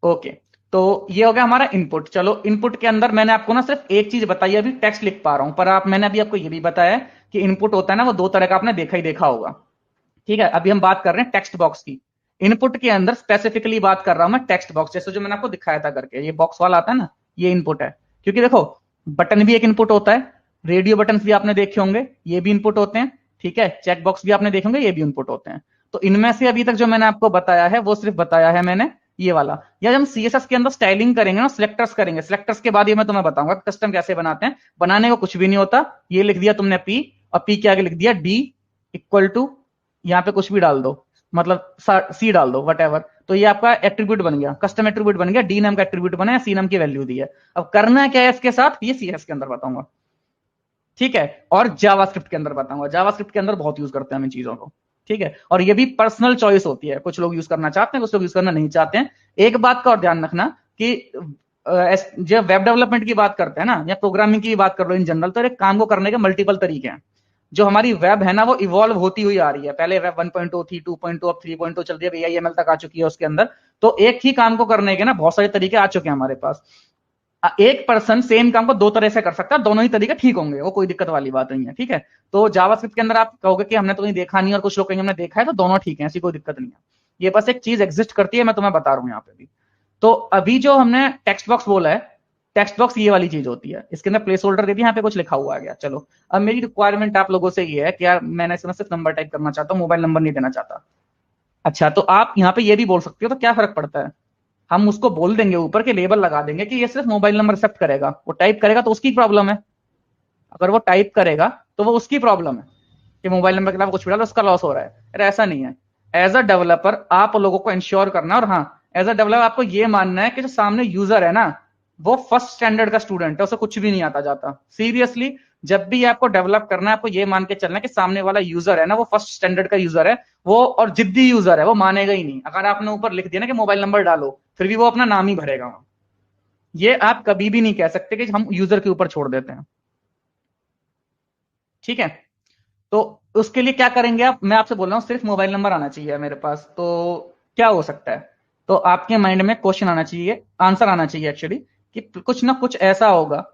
ओके। तो ये हो गया हमारा इनपुट। चलो इनपुट के अंदर मैंने आपको ना सिर्फ एक चीज बताई, अभी टेक्स्ट लिख पा रहा हूं, पर आप मैंने अभी आपको ये भी बताया कि इनपुट होता है ना वो दो तरह का, आपने देखा ही देखा होगा। ठीक है, अभी हम बात कर रहे हैं टेक्स्ट बॉक्स की। इनपुट के अंदर स्पेसिफिकली बात कर रहा हूं मैं टेक्स्ट बॉक्स, जैसे जो मैंने आपको दिखाया था करके, ये बॉक्स वाला आता है ना, ये इनपुट है। क्योंकि देखो बटन भी एक इनपुट होता है, रेडियो बटन भी आपने देखे होंगे, ये भी इनपुट होते हैं। ठीक है, चेक बॉक्स भी आपने देखे होंगे, ये भी इनपुट होते हैं। तो इनमें से अभी तक जो मैंने आपको बताया है वो सिर्फ बताया है मैंने ये वाला। या जब हम सीएसएस के अंदर स्टाइलिंग करेंगे ना, सिलेक्टर्स करेंगे, सिलेक्टर्स के बाद ये मैं तुम्हें बताऊंगा कस्टम कैसे बनाते हैं। बनाने को कुछ भी नहीं होता, ये लिख दिया तुमने पी, और पी के आगे लिख दिया डी इक्वल टू, यहाँ पे कुछ भी डाल दो, मतलब सी डाल दो वट एवर, तो ये आपका एट्रीब्यूट बन गया, कस्टम एट्रीब्यूट बन गया, डी नाम का एट्रीब्यूट बना है, सी नाम की वैल्यू दी है। अब करना क्या है इसके साथ, ये सीएस के अंदर बताऊंगा। ठीक है, और जावास्क्रिप्ट के अंदर बताऊंगा, जावास्क्रिप्ट के अंदर बहुत यूज करते हैं हम इन चीजों को। ठीक है, और ये भी पर्सनल चॉइस होती है, कुछ लोग यूज करना चाहते हैं, कुछ लोग यूज करना नहीं चाहते हैं। एक बात का और ध्यान रखना कि जब वेब डेवलपमेंट की बात करते हैं ना, या प्रोग्रामिंग की बात कर लो इन जनरल, तो एक काम को करने के मल्टीपल तरीके हैं। जो हमारी वेब है ना वो इवॉल्व होती हुई आ रही है, पहले वेब 1.0 थी, 2.0, अब 3.0 चल रही है, AIML तक आ चुकी है उसके अंदर। तो एक ही काम को करने के ना बहुत सारे तरीके आ चुके हैं हमारे पास। एक पर्सन सेम काम को दो तरह से कर सकता है, दोनों ही तरीके ठीक होंगे, वो कोई दिक्कत वाली बात नहीं है। ठीक है, तो जावास्क्रिप्ट के अंदर आप कहोगे कि हमने तो कहीं देखा नहीं, और कुछ लोग कहेंगे हमने देखा है, तो दोनों ठीक है, ऐसी कोई दिक्कत नहीं है। ये बस एक चीज एग्जिस्ट करती है, मैं तुम्हें बता रहा हूं यहाँ पे भी। तो अभी जो हमने टेक्स्ट बॉक्स बोला है, टेक्स्ट बॉक्स ये वाली चीज होती है, इसके अंदर प्लेस होल्डर दे दिया, यहाँ पे कुछ लिखा हुआ आ गया। चलो अब मेरी रिक्वायरमेंट आप लोगों से ये है कि यार मैंने इसमें सिर्फ नंबर टाइप करना चाहता हूँ, मोबाइल नंबर नहीं देना चाहता। अच्छा, तो आप यहाँ पे ये भी बोल सकते हो, तो क्या फर्क पड़ता है, हम उसको बोल देंगे ऊपर के लेबल लगा देंगे कि ये सिर्फ मोबाइल नंबर एक्सेप्ट करेगा, वो टाइप करेगा तो उसकी प्रॉब्लम है। अगर वो टाइप करेगा तो वो उसकी प्रॉब्लम है कि मोबाइल नंबर के अलावा कुछ भी डालो उसका लॉस हो रहा है। अरे ऐसा नहीं है, एज अ डेवलपर आप लोगों को इंश्योर करना है, और हाँ एज अ डेवलपर आपको ये मानना है कि जो सामने यूजर है ना वो फर्स्ट स्टैंडर्ड का स्टूडेंट है, उसे कुछ भी नहीं आता जाता। सीरियसली, जब भी आपको डेवलप करना है आपको ये मान के चलना है कि सामने वाला यूजर है ना वो फर्स्ट स्टैंडर्ड का यूजर है, वो और जिद्दी यूजर है, वो मानेगा ही नहीं। अगर आपने ऊपर लिख दिया ना कि मोबाइल नंबर डालो, फिर भी वो अपना नाम ही भरेगा वहां। ये आप कभी भी नहीं कह सकते कि हम यूजर के ऊपर छोड़ देते हैं। ठीक है, तो उसके लिए क्या करेंगे आप, मैं आपसे बोल रहा हूं सिर्फ मोबाइल नंबर आना चाहिए मेरे पास, तो क्या हो सकता है। तो आपके माइंड में क्वेश्चन आना चाहिए, आंसर आना चाहिए एक्चुअली, कि कुछ ना कुछ ऐसा होगा,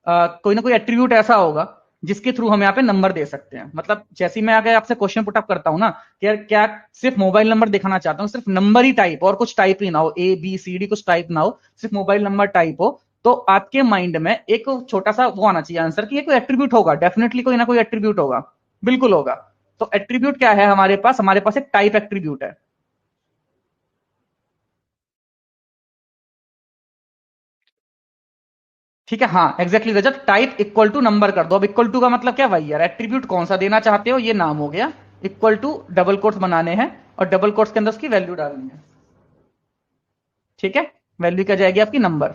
कोई ना कोई एट्रीब्यूट ऐसा होगा जिसके थ्रू हम यहाँ पे नंबर दे सकते हैं। मतलब जैसे ही मैं आगे आपसे क्वेश्चन पुटअप करता हूं ना कि क्या सिर्फ मोबाइल नंबर दिखाना चाहता हूँ, सिर्फ नंबर ही टाइप और कुछ टाइप ही ना हो, ABCD कुछ टाइप ना हो, सिर्फ मोबाइल नंबर टाइप हो, तो आपके माइंड में एक छोटा सा वो आना चाहिए आंसर कि ये कोई एट्रीब्यूट होगा, डेफिनेटली कोई ना कोई एट्रीब्यूट होगा, बिल्कुल होगा। तो एट्रीब्यूट क्या है हमारे पास एक टाइप एट्रीब्यूट है। ठीक है, हाँ exactly Rajat, type equal to number कर दो। अब इक्वल टू का मतलब क्या भाई यार, एट्रीब्यूट कौन सा देना चाहते हो, ये नाम हो गया, इक्वल टू डबल कोट्स बनाने हैं, और डबल कोट्स के अंदर उसकी वैल्यू डालनी है। ठीक है, वैल्यू क्या जाएगी आपकी नंबर,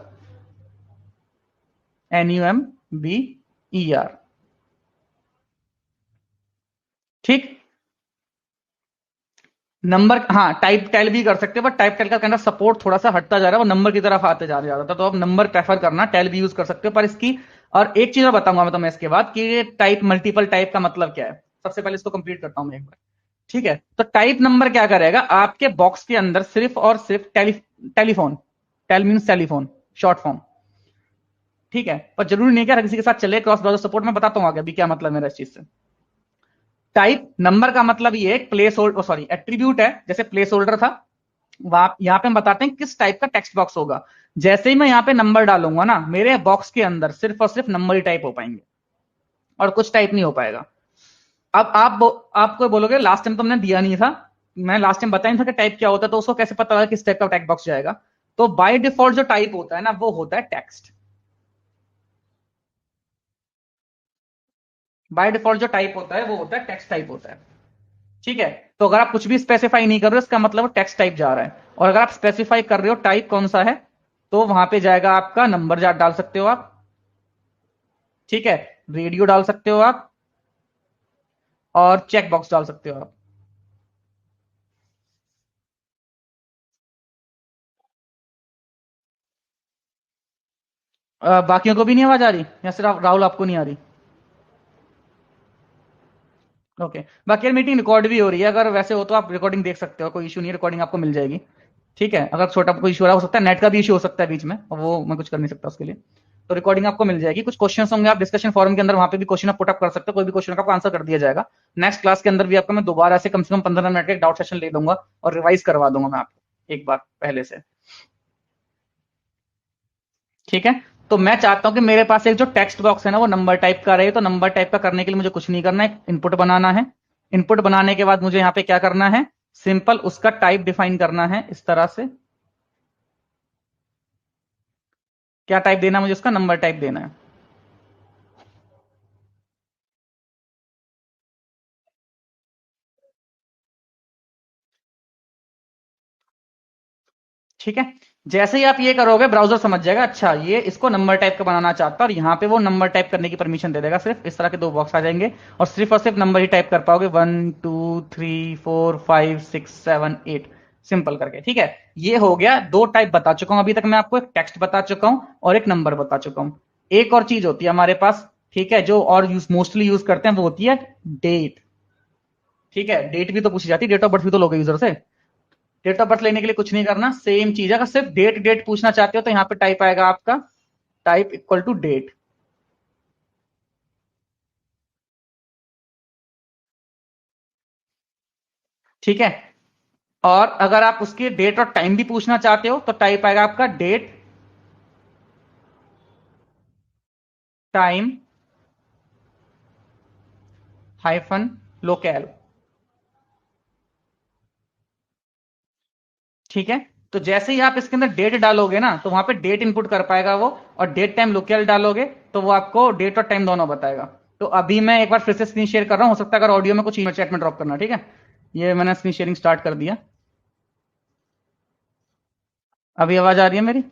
NUMBER। ठीक, नंबर हाँ टाइप टेल भी कर सकते हो, बट टाइप टेल का कहना सपोर्ट थोड़ा सा हटता जा रहा है, वो नंबर की तरफ आते जा रहा था, तो आप नंबर प्रेफर करना, टेल भी यूज कर सकते हो पर इसकी। और एक चीज मैं बताऊंगा मैं तुम्हें इसके बाद कि टाइप मल्टीपल टाइप का मतलब क्या है। सबसे पहले इसको कंप्लीट करता हूं मैं एक बार। ठीक है, तो टाइप नंबर क्या करेगा, आपके बॉक्स के अंदर सिर्फ और सिर्फ telephone, tel means telephone, short form. ठीक है, पर जरूरी नहीं कि हर किसी के साथ चले क्रॉस ब्राउजर सपोर्ट, मैं बताता हूँ आगे अभी क्या मतलब मेरा इस चीज से। टाइप नंबर का मतलब ये एक प्लेस होल्डर, सॉरी एट्रीब्यूट है, जैसे प्लेस होल्डर था, यहां पे हम बताते हैं किस टाइप का टेक्स्ट बॉक्स होगा। जैसे ही मैं यहां पे नंबर डालूंगा ना, मेरे बॉक्स के अंदर सिर्फ और सिर्फ नंबर ही टाइप हो पाएंगे, और कुछ टाइप नहीं हो पाएगा। अब आपको बोलोगे लास्ट टाइम तुमने दिया नहीं था, मैं लास्ट टाइम बताया नहीं था कि टाइप क्या होता है, तो उसको कैसे पता लगा किस टाइप का टेक्स्ट बॉक्स जाएगा। तो बाय डिफॉल्ट जो टाइप होता है ना वो होता है टेक्स्ट। बाय डिफॉल्ट जो टाइप होता है वो होता है टेक्स्ट टाइप होता है। ठीक है, तो अगर आप कुछ भी स्पेसिफाई नहीं कर रहे हो इसका मतलब टेक्स्ट टाइप जा रहा है, और अगर आप स्पेसिफाई कर रहे हो टाइप कौन सा है, तो वहां पे जाएगा आपका नंबर डाल सकते हो आप। ठीक है, रेडियो डाल सकते हो आप, और चेक बॉक्स डाल सकते हो आप। बाकियों को भी नहीं आवाज आ रही या सिर्फ राहुल आपको नहीं आ रही? ओके। बाकी यार मीटिंग रिकॉर्ड भी हो रही है, अगर वैसे हो तो आप रिकॉर्डिंग देख सकते हो, कोई इशू नहीं है, रिकॉर्डिंग आपको मिल जाएगी। ठीक है, अगर छोटा कोई इशू हो सकता है, नेट का भी इशू हो सकता है बीच में, और वो मैं कुछ कर नहीं सकता उसके लिए। तो रिकॉर्डिंग आपको मिल जाएगी। कुछ क्वेश्चन होंगे, आप डिस्कशन फोरम के अंदर वहां पे भी क्वेश्चन आप पुटअप कर सकते हो, कोई भी क्वेश्चन का आपको आंसर कर दिया जाएगा। नेक्स्ट क्लास के अंदर भी आपको मैं दोबारा से कम 15 मिनट का एक डाउट सेशन ले लूंगा और रिवाइज करवा दूंगा मैं आपको एक बार पहले से। ठीक है, तो मैं चाहता हूं कि मेरे पास एक जो टेक्स्ट बॉक्स है ना वो नंबर टाइप का रहे। तो नंबर टाइप का करने के लिए मुझे कुछ नहीं करना है, इनपुट बनाना है। इनपुट बनाने के बाद मुझे यहाँ पे क्या करना है, सिंपल उसका टाइप डिफाइन करना है इस तरह से। क्या टाइप देना है मुझे, उसका नंबर टाइप देना है। ठीक है, जैसे ही आप ये करोगे ब्राउजर समझ जाएगा, अच्छा ये इसको नंबर टाइप का बनाना चाहता है, और यहाँ पे वो नंबर टाइप करने की परमिशन दे देगा। सिर्फ इस तरह के दो बॉक्स आ जाएंगे और सिर्फ नंबर ही टाइप कर पाओगे, 1 2 3 4 5 6 7 8 सिंपल करके। ठीक है, ये हो गया। दो टाइप बता चुका हूं अभी तक मैं आपको, एक टेक्स्ट बता चुका हूं और एक नंबर बता चुका हूं। एक और चीज होती है हमारे पास, ठीक है, जो और मोस्टली यूज करते हैं, वो होती है डेट। ठीक है, डेट भी तो पूछी जाती है, डेट ऑफ बर्थ भी तो लोगे यूजर से। डेट ऑफ बर्थ लेने के लिए कुछ नहीं करना, सेम चीज है। अगर सिर्फ डेट डेट पूछना चाहते हो तो यहाँ पे टाइप आएगा आपका टाइप इक्वल टू डेट। ठीक है, और अगर आप उसके डेट और टाइम भी पूछना चाहते हो तो टाइप आएगा आपका डेट टाइम हाइफन लोकल। ठीक है, तो जैसे ही आप इसके अंदर डेट डालोगे ना तो वहां पे डेट इनपुट कर पाएगा वो, और डेट टाइम लोकल डालोगे तो वो आपको डेट और टाइम दोनों बताएगा। तो अभी मैं एक बार फिर से स्क्रीन शेयर कर रहा हूं, हो सकता है अगर ऑडियो में कुछ चैट में ड्रॉप करना। ठीक है, ये मैंने स्क्रीन शेयरिंग स्टार्ट कर दिया। अभी आवाज आ रही है मेरी?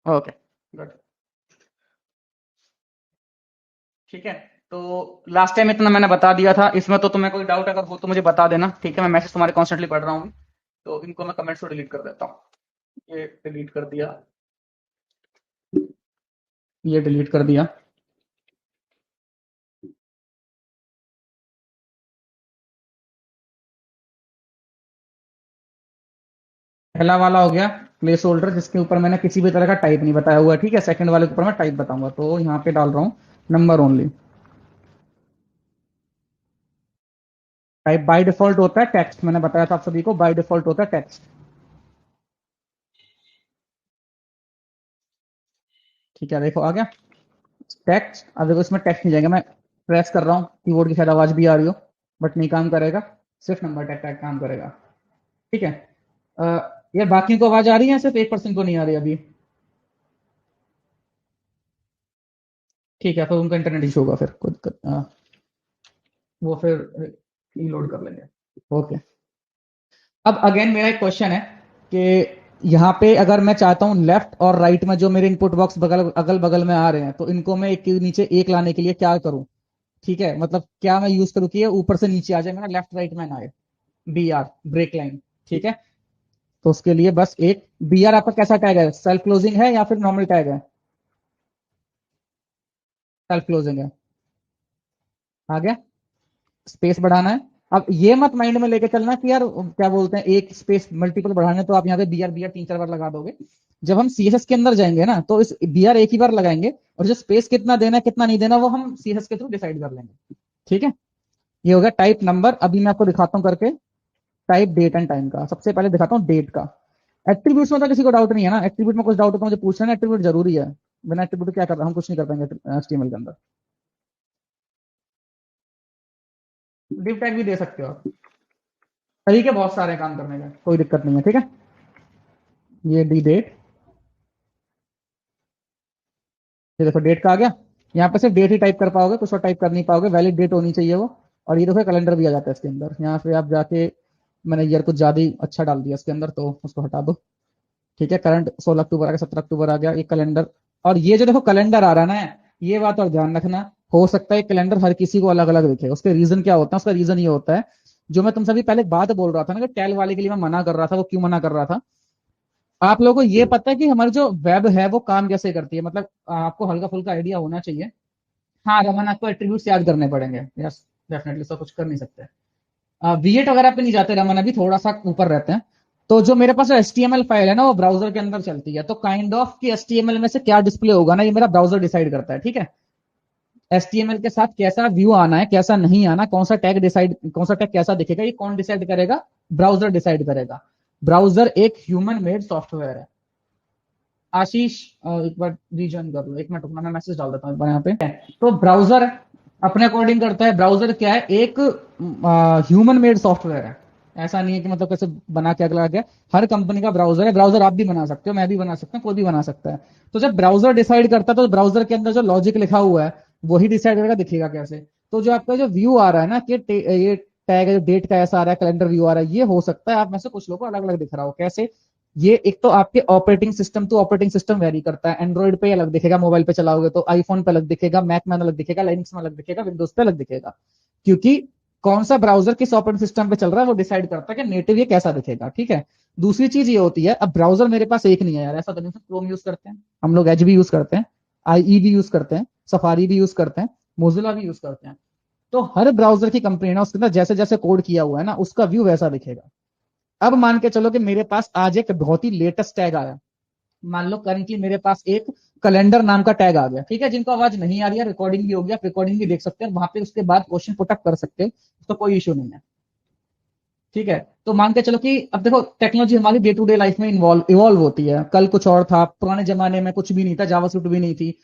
Okay, good. ठीक है, तो लास्ट टाइम इतना मैंने बता दिया था, इसमें तो तुम्हें कोई डाउट अगर हो तो मुझे बता देना। ठीक है, मैं मैसेज तुम्हारे कॉन्स्टेंटली पढ़ रहा हूँ, तो इनको मैं कमेंट्स को डिलीट कर देता हूँ। ये डिलीट कर दिया, ये डिलीट कर दिया। पहला वाला हो गया प्लेस होल्डर, जिसके ऊपर मैंने किसी भी तरह का टाइप नहीं बताया हुआ है। ठीक है, सेकंड वाले के ऊपर मैं टाइप बताऊंगा, तो यहाँ पे डाल रहा हूँ number only. Type by default होता है टेक्स्ट, मैंने बताया था आप सभी को, बाय डिफॉल्ट होता है टेक्स्ट। ठीक है, देखो आ गया टेक्स्ट। अब देखो इसमें टेक्स्ट नहीं जाएगा, मैं प्रेस कर रहा हूँ कीबोर्ड की शायद आवाज भी आ रही हो, बट नहीं काम करेगा, सिर्फ नंबर टाइप का काम करेगा। ठीक है, अ, यार बाकी को आवाज आ रही है, सिर्फ 1% को नहीं आ रही अभी? ठीक है, तो उनका इंटरनेट इशू होगा, फिर कोई दिक्कत वो फिर रीलोड कर लेंगे। ओके, अब अगेन मेरा एक क्वेश्चन है कि यहाँ पे अगर मैं चाहता हूँ लेफ्ट और राइट में जो मेरे इनपुट बॉक्स बगल अगल बगल में आ रहे हैं, तो इनको मैं एक के नीचे एक लाने के लिए क्या करूँ? ठीक है, मतलब क्या मैं यूज करूँ कि ये ऊपर से नीचे आ जाए, मेरा लेफ्ट राइट में ना आए। B R, break line. ठीक है, तो उसके लिए बस एक बी आर, आपका कैसा टैग है, सेल्फ क्लोजिंग है या फिर नॉर्मल टैग है? सेल्फ क्लोजिंग है। आ गया, स्पेस बढ़ाना है। अब ये मत माइंड में लेके चलना कि यार क्या बोलते हैं, एक स्पेस मल्टीपल बढ़ाने, तो आप यहाँ पे बी आर 3 4 बार लगा दोगे। जब हम सीएसएस के अंदर जाएंगे ना, तो इस बी आर एक ही बार लगाएंगे, और जो स्पेस कितना देना है कितना नहीं देना वो हम सीएसएस के थ्रू डिसाइड कर लेंगे। ठीक है, ये हो गया टाइप नंबर। अभी मैं आपको दिखाता हूँ करके टाइप डेट एंड टाइम का। सबसे पहले दिखाता हूँ डेट का। एट्रीब्यूट्स में तो किसी को डाउट नहीं है ना? एट्रीब्यूट में कुछ डाउट हो तो मुझे पूछना है, एट्रीब्यूट जरूरी है। बिना एट्रीब्यूट क्या कर रहा हम कुछ नहीं कर पाएंगे एचटीएमएल के अंदर। डिव टैग भी दे सकते हो आप, तरीके बहुत सारे हैं काम करने का, कोई दिक्कत नहीं है। ठीक है, ये डी डेट, ये देखो डेट का आ गया। यहाँ पे सिर्फ डेट ही टाइप कर पाओगे, कुछ और टाइप कर नहीं पाओगे, वैलिड डेट होनी चाहिए वो। और ये देखो कैलेंडर भी आ जाता है इसके अंदर, यहाँ पे आप जाके, मैंने ईयर कुछ ज्यादा ही अच्छा डाल दिया इसके अंदर, तो उसको हटा दो। ठीक है, करंट 16 अक्टूबर आ गया, 17 अक्टूबर आ गया, एक कैलेंडर और ये जो देखो कैलेंडर आ रहा है ना, ये बात और ध्यान रखना, हो सकता है कैलेंडर हर किसी को अलग अलग दिखे। उसके रीजन क्या होता है? उसका रीजन ये होता है, जो मैं तुमसे अभी पहले बात बोल रहा था ना, कि टेल वाले के लिए मैं मना कर रहा था, वो क्यों मना कर रहा था। आप लोगों को ये पता है कि हमारी जो वेब है वो काम कैसे करती है? मतलब आपको हल्का फुल्का आइडिया होना चाहिए। हाँ रमन, आपको एट्रीब्यूट्स याद करने पड़ेंगे, यस डेफिनेटली, सब कुछ कर नहीं सकते। V8 वगैरह पे नहीं जाते रमन, अभी थोड़ा सा ऊपर रहते हैं। तो जो मेरे पास HTML फाइल है ना, वो ब्राउजर के अंदर चलती है, तो काइंड ऑफ कि HTML में से क्या डिस्प्ले होगा ना, ये मेरा ब्राउजर डिसाइड करता है, ठीक है। HTML के साथ कैसा व्यू आना है, कैसा नहीं आना, कौन सा टैग कैसा दिखेगा, ये कौन डिसाइड करेगा? ब्राउजर डिसाइड करेगा। ब्राउजर एक ह्यूमन मेड सॉफ्टवेयर है। आशीष, एक बार रीजॉइन कर लो, एक मिनट रुकना, मैं मैसेज डाल देता हूँ एक बार यहाँ पे। तो ब्राउजर अपने अकॉर्डिंग करता है। ब्राउजर क्या है? एक ह्यूमन मेड सॉफ्टवेयर है। ऐसा नहीं है कि मतलब कैसे बना के अगला गया। हर कंपनी का ब्राउजर है। ब्राउजर आप भी बना सकते हो, मैं भी बना सकता हूँ, कोई भी बना सकता है। तो जब ब्राउजर डिसाइड करता है, तो ब्राउजर के अंदर जो लॉजिक लिखा हुआ है वही डिसाइड करेगा दिखेगा कैसे। तो जो आपका जो व्यू आ रहा है ना, कि ये टैग है, जो डेट का ऐसा आ रहा है, कैलेंडर व्यू आ रहा है, ये हो सकता है आप में से कुछ लोगों को अलग अलग दिख रहा हो। कैसे? ये एक तो आपके operating system to operating system vary करता है। एंड्रॉइड पे अलग दिखेगा, मोबाइल पे चलाओगे तो आईफोन पे अलग दिखेगा, मैक में अलग दिखेगा, लाइनक्स में अलग दिखेगा, विंडोज पे अलग दिखेगा। क्योंकि कौन सा ब्राउजर किस ऑपरेटिंग सिस्टम पे चल रहा है वो डिसाइड करता है कि नेटिव ये कैसा दिखेगा, ठीक है। दूसरी चीज ये होती है, अब ब्राउजर मेरे पास एक नहीं है यार, ऐसा तो नहीं। क्रोम यूज करते हैं हम लोग, एज भी यूज करते हैं, IE भी यूज करते हैं, सफारी भी यूज करते हैं, मोजिला भी यूज करते हैं। तो हर ब्राउजर की कंपनी है ना, उसके अंदर जैसे जैसे कोड किया हुआ है ना, उसका व्यू वैसा दिखेगा। अब मान के चलो कि मेरे पास आज एक बहुत ही लेटेस्ट टैग आया। मान लो करंटली मेरे पास एक कैलेंडर नाम का टैग आ गया, ठीक है। जिनको आवाज नहीं आ रही है, रिकॉर्डिंग भी होगी, आप रिकॉर्डिंग भी देख सकते हैं, वहां पे उसके बाद क्वेश्चन पुटअप कर सकते हैं, तो कोई इशू नहीं है, ठीक है। तो मान के चलो कि अब देखो, टेक्नोलॉजी हमारी डे टू डे लाइफ में इवॉल्व होती है। कल कुछ और था, पुराने जमाने में कुछ भी नहीं था, जावास्क्रिप्ट भी नहीं थी,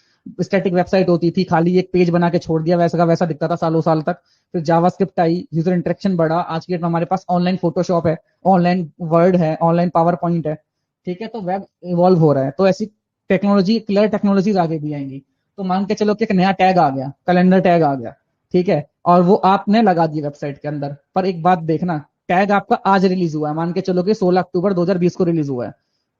स्टैटिक वेबसाइट होती थी, खाली एक पेज बना के छोड़ दिया, वैसा का वैसा दिखता था सालों साल तक। फिर जावास्क्रिप्ट आई, यूजर इंटरेक्शन बढ़ा, आज की डेट में हमारे पास ऑनलाइन फोटोशॉप है, ऑनलाइन वर्ड है, ऑनलाइन पावर पॉइंट है, ठीक है। तो वेब इवॉल्व हो रहा है, तो ऐसी टेक्नोलॉजी, क्लियर टेक्नोलॉजीज आगे भी आएंगी। तो मान के चलो कि एक नया टैग आ गया, कैलेंडर टैग आ गया, ठीक है, और वो आपने लगा दिया वेबसाइट के अंदर। पर एक बात देखना, टैग आपका आज रिलीज हुआ है, मान के चलो कि 16 अक्टूबर 2020 को रिलीज हुआ है।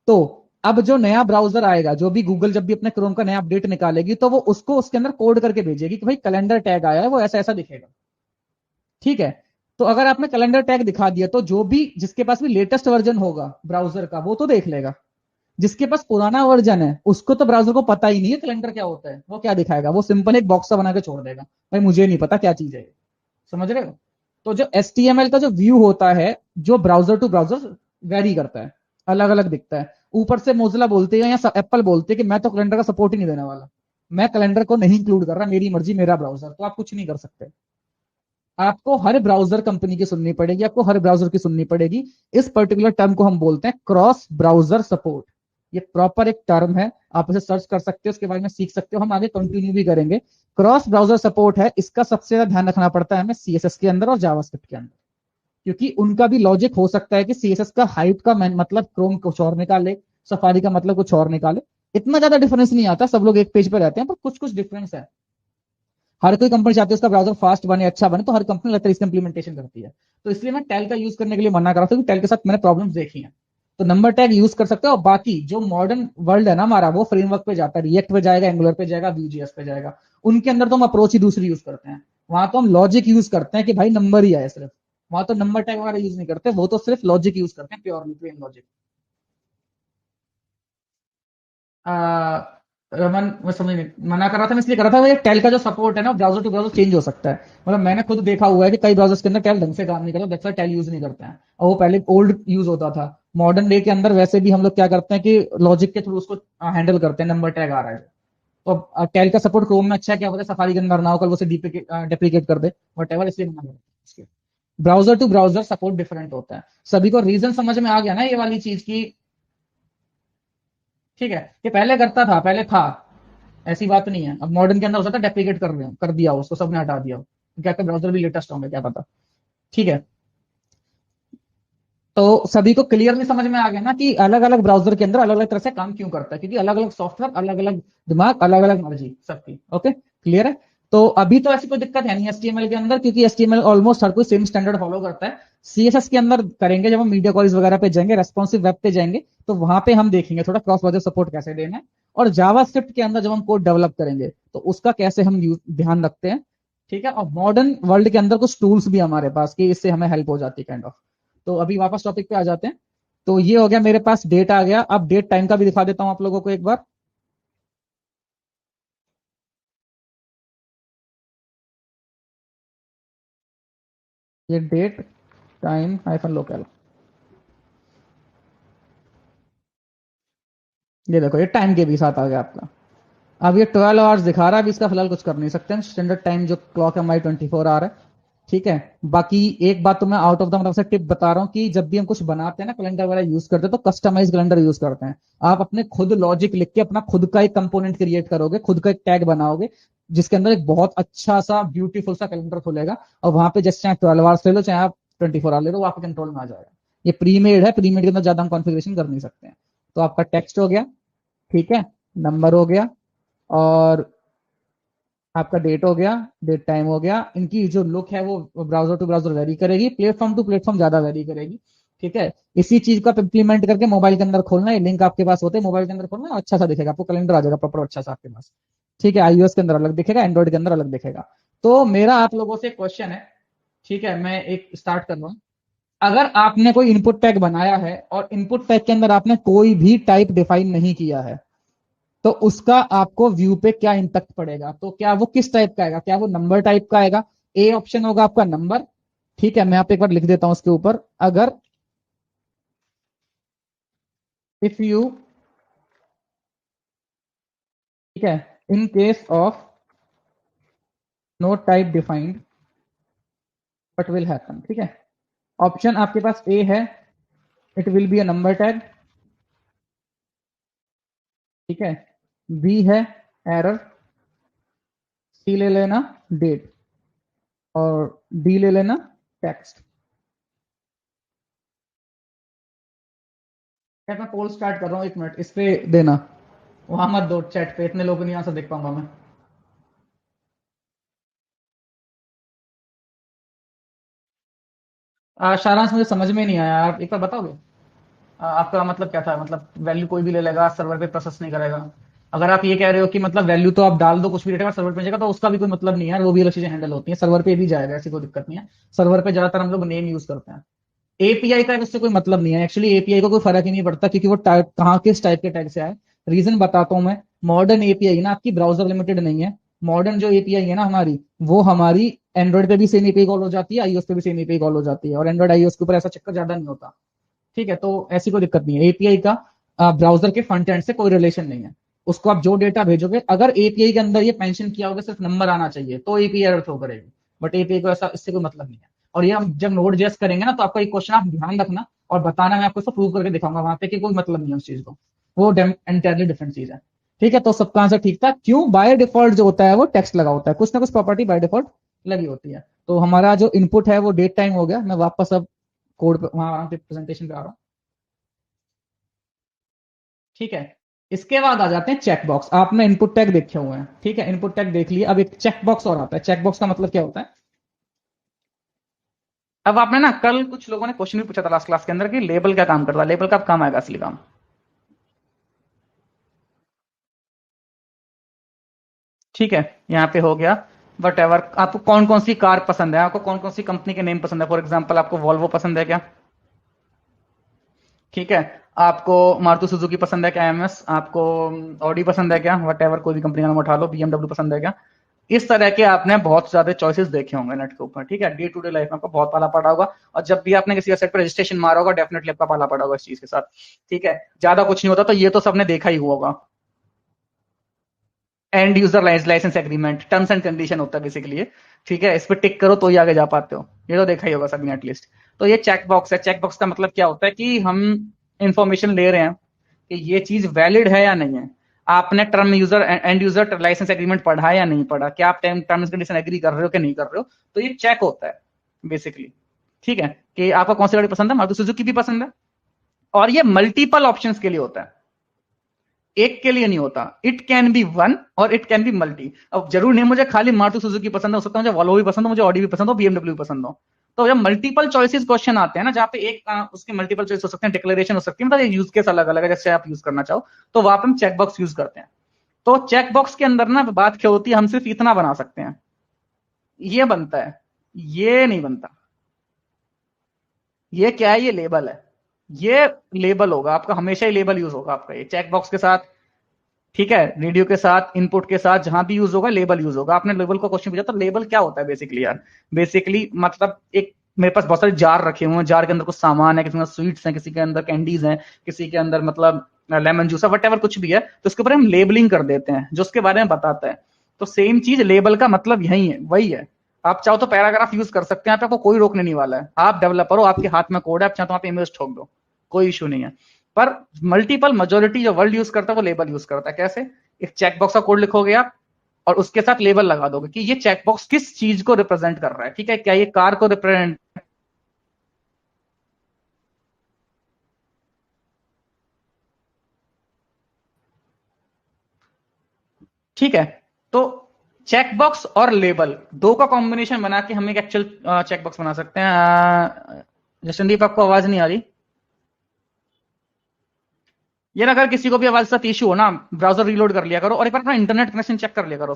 तो अब जो नया ब्राउजर आएगा, जो भी गूगल जब भी अपने क्रोम का नया अपडेट निकालेगी, तो वो उसको उसके अंदर कोड करके भेजेगी कि भाई कैलेंडर टैग आया है, वो ऐसा ऐसा दिखेगा, ठीक है। तो अगर आपने कैलेंडर टैग दिखा दिया, तो जो भी जिसके पास भी लेटेस्ट वर्जन होगा ब्राउजर का, वो तो देख लेगा। जिसके पास पुराना वर्जन है, उसको तो ब्राउजर को पता ही नहीं है कैलेंडर क्या होता है, वो क्या दिखाएगा? वो सिंपल एक बॉक्स बना के छोड़ देगा, भाई मुझे नहीं पता क्या चीज है ये। समझ रहे हो? तो जो HTML का जो व्यू होता है, जो ब्राउजर टू ब्राउजर वेरी करता है, अलग अलग दिखता है। ऊपर से मोजिला बोलते हैं या एप्पल बोलते हैं कि मैं तो कैलेंडर का सपोर्ट ही नहीं देने वाला, मैं कैलेंडर को नहीं इंक्लूड कर रहा, मेरी मर्जी, मेरा ब्राउजर। तो आप कुछ नहीं कर सकते। आपको हर ब्राउजर कंपनी की सुननी पड़ेगी, आपको हर ब्राउजर की सुननी पड़ेगी। इस पर्टिकुलर टर्म को हम बोलते हैं क्रॉस ब्राउजर सपोर्ट। ये प्रॉपर एक टर्म है, आप इसे सर्च कर सकते हो, उसके बारे में सीख सकते हो, हम आगे कंटिन्यू भी करेंगे। क्रॉस ब्राउजर सपोर्ट है, इसका सबसे ज्यादा ध्यान रखना पड़ता है हमें CSS के अंदर और जावास्क्रिप्ट के अंदर। क्योंकि उनका भी लॉजिक हो सकता है कि CSS का हाइट का मतलब क्रोम कुछ और निकाले, सफारी का मतलब कुछ और निकाले। इतना ज्यादा डिफरेंस नहीं आता, सब लोग एक पेज पे रहते हैं, पर कुछ कुछ डिफरेंस है। हर कोई कंपनी चाहती है उसका ब्राउजर फास्ट बने, अच्छा बने, तो हर कंपनी लगता है इसका इंप्लीमेंटेशन करती है। तो इसलिए मैं टेल का यूज करने के लिए मना कर रहा था, क्योंकि टेल के साथ मैंने प्रॉब्लम्स देखी हैं। तो नंबर टैग यूज कर सकते हो, और बाकी जो मॉडर्न वर्ल्ड है ना हमारा, वो फ्रेमवर्क पे जाता है, रिएक्ट पे जाएगा, एंगुलर पे जाएगा, Vue.js पे जाएगा। उनके अंदर तो हम अप्रोच ही दूसरी यूज करते हैं। वहां तो हम लॉजिक यूज करते हैं कि भाई नंबर ही आए सिर्फ। वहां तो नंबर टैग वगैरह यूज नहीं करते, वो तो सिर्फ लॉजिक यूज करते हैं, प्योरली प्लेन लॉजिक। रमन, मैं समझ नहीं, मना कर रहा था मैं इसलिए कर रहा था, वो ये टेल का जो सपोर्ट है ना, ब्राउजर टू ब्राउजर चेंज हो सकता है। मतलब मैंने खुद देखा हुआ है कि कई ब्राउजर्स के अंदर टेल ढंग से काम नहीं करता, दैट्स व्हाई टेल यूज नहीं करते हैं। और वो पहले ओल्ड यूज होता था। मॉडर्न डे के अंदर वैसे भी हम लोग क्या करते हैं कि लॉजिक के थ्रू उसको हैंडल करते हैं, नंबर टैग आ रहा है। तो टेल का सपोर्ट क्रोम में अच्छा है, क्या पता सफारी के अंदर ना हो, कल वो से डिप्रिकेट कर दे, वट एवर, इसलिए मना करते हैं। Browser to browser support different होता है। सभी को रीजन समझ में आ गया ना ये वाली चीज की? ठीक है, ये पहले करता था, पहले था, ऐसी बात नहीं है। अब मॉडर्न के अंदर हो सकता है डेप्रिकेट कर दिया उसको, सबने हटा दिया, क्या क्या ब्राउजर भी लेटेस्ट होंगे, क्या पता, ठीक है। तो सभी को क्लियरली समझ में आ गया ना कि अलग अलग ब्राउजर के अंदर अलग अलग तरह से काम क्यों करता है, क्योंकि अलग अलग सॉफ्टवेयर, अलग अलग दिमाग, अलग अलग मर्जी सबकी। ओके, क्लियर है? तो अभी तो ऐसी कोई दिक्कत है नहीं HTML के अंदर, क्योंकि HTML ऑलमोस्ट हर कोई सेम स्टैंडर्ड फॉलो करता है। CSS के अंदर करेंगे, जब हम मीडिया क्वेरीज वगैरह पे जाएंगे, रेस्पॉन्सिव वेब पे जाएंगे, तो वहां पे हम देखेंगे थोड़ा क्रॉस ब्राउजर सपोर्ट कैसे देना है। और जावास्क्रिप्ट के अंदर जब हम कोड डेवलप करेंगे तो उसका कैसे हम ध्यान रखते हैं, ठीक है। और मॉडर्न वर्ल्ड के अंदर कुछ टूल्स भी हमारे पास कि इससे हमें हेल्प हो जाती है काइंड ऑफ। तो अभी वापस टॉपिक पे आ जाते हैं। तो ये हो गया, मेरे पास डेट आ गया। अब डेट टाइम का भी दिखा देता हूं आप लोगों को एक बार। ये डेट टाइम हाइफन लोकल, ये देखो ये टाइम के भी साथ आ गया आपका। अब ये 12 आवर्स दिखा रहा है, अभी इसका फिलहाल कुछ कर नहीं सकते हम। स्टैंडर्ड टाइम जो क्लॉक है हमारी 24 आवर है, ठीक है। बाकी एक बात तो मैं आउट ऑफ द मतलब से टिप बता रहा हूँ कि जब भी हम कुछ बनाते हैं ना, कैलेंडर वगैरह यूज करते हैं, तो कस्टमाइज कैलेंडर यूज करते हैं। आप अपने खुद लॉजिक लिख के अपना खुद का एक कंपोनेंट क्रिएट करोगे, खुद का एक टैग बनाओगे, जिसके अंदर एक बहुत अच्छा सा ब्यूटीफुल सा कैलेंडर खुलेगा। और वहां पे जैसे चाहे 12 आवर्स ले लो, चाहे आप 24 आवर ले लो, वो आपके कंट्रोल में आ जाएगा। ये प्रीमेड है, प्रीमेड के अंदर ज्यादा हम कॉन्फ़िगरेशन कर नहीं सकते हैं। तो आपका टेक्स्ट हो गया, ठीक है, नंबर हो गया, और आपका डेट हो गया, डेट टाइम हो गया। इनकी जो लुक है वो ब्राउजर टू ब्राउजर वेरी करेगी, प्लेटफॉर्म टू प्लेटफॉर्म ज्यादा वेरी करेगी, ठीक है। इसी चीज को आप इंप्लीमेंट करके मोबाइल के अंदर खोलना है, लिंक आपके पास होते हैं, मोबाइल के अंदर खोलना है, अच्छा सा दिखेगा आपको, कैलेंडर आ जाएगा प्रॉपर अच्छा सा आपके पास, ठीक है। आईओएस के अंदर अलग दिखेगा, एंड्रॉइड के अंदर अलग दिखेगा। तो मेरा आप लोगों से क्वेश्चन है, ठीक है, मैं एक स्टार्ट कर रहा हूँ। अगर आपने कोई इनपुट टैग बनाया है और इनपुट टैग के अंदर आपने कोई भी टाइप डिफाइन नहीं किया है, तो उसका आपको व्यू पे क्या इंपैक्ट पड़ेगा। तो क्या वो किस टाइप का आएगा, क्या वो नंबर टाइप का आएगा। ए ऑप्शन होगा आपका नंबर, ठीक है। मैं आप एक बार लिख देता हूं उसके ऊपर। अगर इफ यू, ठीक है, in case of no type defined what will happen, ठीक है। ऑप्शन आपके पास ए है, it will be a number tag, ठीक है। बी है एरर, सी ले लेना डेट, और डी ले लेना टेक्स्ट। क्या मैं पोल स्टार्ट कर रहा हूँ, एक मिनट इस पे देना, वहां मत दो चैट पे, इतने लोग नहीं आंसर देख पाऊंगा मैं। सारांश मुझे समझ में नहीं आया, आप एक बार बताओगे। आपका मतलब क्या था, मतलब वैल्यू कोई भी ले लेगा, सर्वर पे प्रोसेस नहीं करेगा। अगर आप ये कह रहे हो कि मतलब वैल्यू तो आप डाल दो, कुछ भी डेटा सर्वर पे जाएगा, तो उसका भी कोई मतलब नहीं है, वो भी अलग चीजें हैंडल होती है, सर्वर पे भी जाएगा, ऐसी कोई दिक्कत नहीं है। सर्वर पे ज्यादातर हम लोग नेम यूज करते हैं। एपीआई का इससे कोई मतलब नहीं है, एक्चुअली एपीआई को कोई फर्क ही नहीं पड़ता, क्योंकि वो टाइप कहाँ किस टाइप के टैग से आए। रीजन बताता हूं मैं। मॉडर्न एपीआई ना आपकी ब्राउजर लिमिटेड नहीं है। मॉडर्न जो एपीआई है ना हमारी, वो हमारी एंड्रॉइड पे भी सेम एपीआई कॉल हो जाती है, आईओएस पे भी सेम एपीआई कॉल हो जाती है, और एंड्रॉइड आईओएस के ऊपर ऐसा चक्कर ज्यादा नहीं होता, ठीक है। तो ऐसी कोई दिक्कत नहीं है, एपीआई का ब्राउजर के फ्रंट एंड से कोई रिलेशन नहीं है। उसको आप जो डेटा भेजोगे, अगर एपीआई के अंदर ये मेंशन किया होगा सिर्फ नंबर आना चाहिए, तो एपीआई एरर थ्रो करेगी। बट एपीआई को ऐसा, इससे कोई मतलब नहीं है। और ये हम जब नोड जेस करेंगे ना, तो आपका एक क्वेश्चन आप ध्यान रखना और बताना, मैं आपको इसको प्रूव करके दिखाऊंगा वहां पे कि कोई मतलब नहीं है उस चीज को। वो एंटायरली डिफरेंट चीज है, ठीक है। तो सबका आंसर ठीक था। क्यों, बाय डिफॉल्ट जो होता है वो टेक्स्ट लगा होता है, कुछ ना कुछ प्रॉपर्टी बाय डिफॉल्ट लगी होती है। तो हमारा जो इनपुट है वो डेट टाइम हो गया। मैं वापस अब कोड पे वहां आराम से प्रेजेंटेशन पे आ रहा हूँ, ठीक है। इसके बाद आ जाते हैं चेक बॉक्स। आपने इनपुट टैग देखे हुए हैं, ठीक है, इनपुट टैग देख लिए। अब एक चेक बॉक्स और आता है। चेक बॉक्स का मतलब क्या होता है। अब आपने ना कल कुछ लोगों ने क्वेश्चन भी पूछा था लास्ट क्लास के अंदर कि लेबल क्या काम करता है, लेबल का अब काम आएगा असली काम, ठीक है। यहाँ पे हो गया। वट एवर, आपको कौन कौन सी कार पसंद है, आपको कौन कौन सी कंपनी के नेम पसंद है। फॉर एग्जाम्पल आपको वॉल्वो पसंद है क्या, ठीक है। आपको मारुति सुजुकी पसंद है क्या, एमएस। आपको ऑडी पसंद है क्या, वट एवर कोई भी कंपनी का नाम उठा लो, बीएमडब्ल्यू पसंद है क्या। इस तरह के आपने बहुत ज्यादा चॉइसेस देखे होंगे नेट के ऊपर, ठीक है। डे टू डे लाइफ में आपको बहुत पाला पड़ा होगा, और जब भी आपने किसी वेबसाइट पर रजिस्ट्रेशन मारा होगा, डेफिनेटली आपका पाला पड़ा होगा इस चीज के साथ, ठीक है। ज्यादा कुछ नहीं होता, तो ये तो सबने देखा ही हुआ होगा। End user license agreement, terms and condition होता है बेसिकली, ठीक है। इस पर टिक करो तो ही आगे जा पाते हो, ये तो देखा ही होगा सभी एटलीस्ट। तो ये चेक बॉक्स है। चेक बॉक्स का मतलब क्या होता है कि हम इंफॉर्मेशन ले रहे हैं कि ये चीज वैलिड है या नहीं है। आपने term user end user license agreement पढ़ा है या नहीं पढ़ा, क्या आप टर्म्स कंडीशन एग्री कर रहे हो कि नहीं कर रहे हो। तो ये चेक होता है बेसिकली, ठीक है। कि आपको कौन सी गाड़ी पसंद है, मारुति सुजुकी भी पसंद है। और ये मल्टीपल ऑप्शंस के लिए होता है, एक के लिए नहीं होता। इट कैन बी वन और इट कैन बी मल्टी। अब जरूर नहीं मुझे खाली मारुति सुजुकी पसंद है, हो सकता है मुझे वॉल्वो भी पसंद हो, मुझे ऑडी भी पसंद हो, बीएमडब्ल्यू भी पसंद हो। तो जब मल्टीपल चॉइसेस क्वेश्चन आते हैं ना, जहाँ पे एक उसके मल्टीपल चॉइस हो सकते हैं, डिक्लेरेशन हो सकती है, मतलब यूज केस अलग अलग है, जैसे आप यूज करना चाहो, तो वहां पे हम चेक बॉक्स यूज करते हैं। तो चेक बॉक्स के अंदर ना बात क्या होती है, हम सिर्फ इतना बना सकते हैं, ये बनता है, ये नहीं बनता। ये क्या है, ये लेबल है, ये लेबल होगा आपका, हमेशा ही लेबल यूज होगा आपका, ये चेक बॉक्स के साथ, ठीक है, रेडियो के साथ, इनपुट के साथ, जहां भी यूज होगा लेबल यूज होगा। आपने लेबल का क्वेश्चन पूछा, तो लेबल क्या होता है बेसिकली यार, बेसिकली मतलब एक, मेरे पास बहुत सारे जार रखे हुए हैं, जार के अंदर कुछ सामान है, किसी के अंदर स्वीट्स हैं, किसी के अंदर कैंडीज हैं, किसी के अंदर मतलब लेमन जूस है, वट कुछ भी है, तो उसके ऊपर हम लेबलिंग कर देते हैं जो उसके बारे में बताता है। तो सेम चीज लेबल का मतलब यही है, वही है। आप चाहो तो पैराग्राफ यूज कर सकते हैं, आपको कोई रोकने नहीं वाला है, आप डेवलपर हो, आपके हाथ में कोड है, आप चाहो तो वहां पे इमेज ठोक दो, कोई इशू नहीं है। पर मल्टीपल मेजोरिटी जो वर्ल्ड यूज करता है वो लेबल यूज करता है। कैसे, एक चेकबॉक्स का कोड लिखोगे आप, और उसके साथ लेबल लगा दोगे कि ये चेकबॉक्स किस चीज को रिप्रेजेंट कर रहा है, ठीक है, क्या ये कार को रिप्रेजेंट, ठीक है। तो चेकबॉक्स और लेबल दो का कॉम्बिनेशन बना के हम एक एक्चुअल चेकबॉक्स बना सकते हैं। जशनदीप, आपको आवाज नहीं आ रही? यार अगर किसी को भी आवाज साथ इशू हो ना, ब्राउजर रीलोड कर लिया करो और एक बार अपना इंटरनेट कनेक्शन चेक कर लिया करो,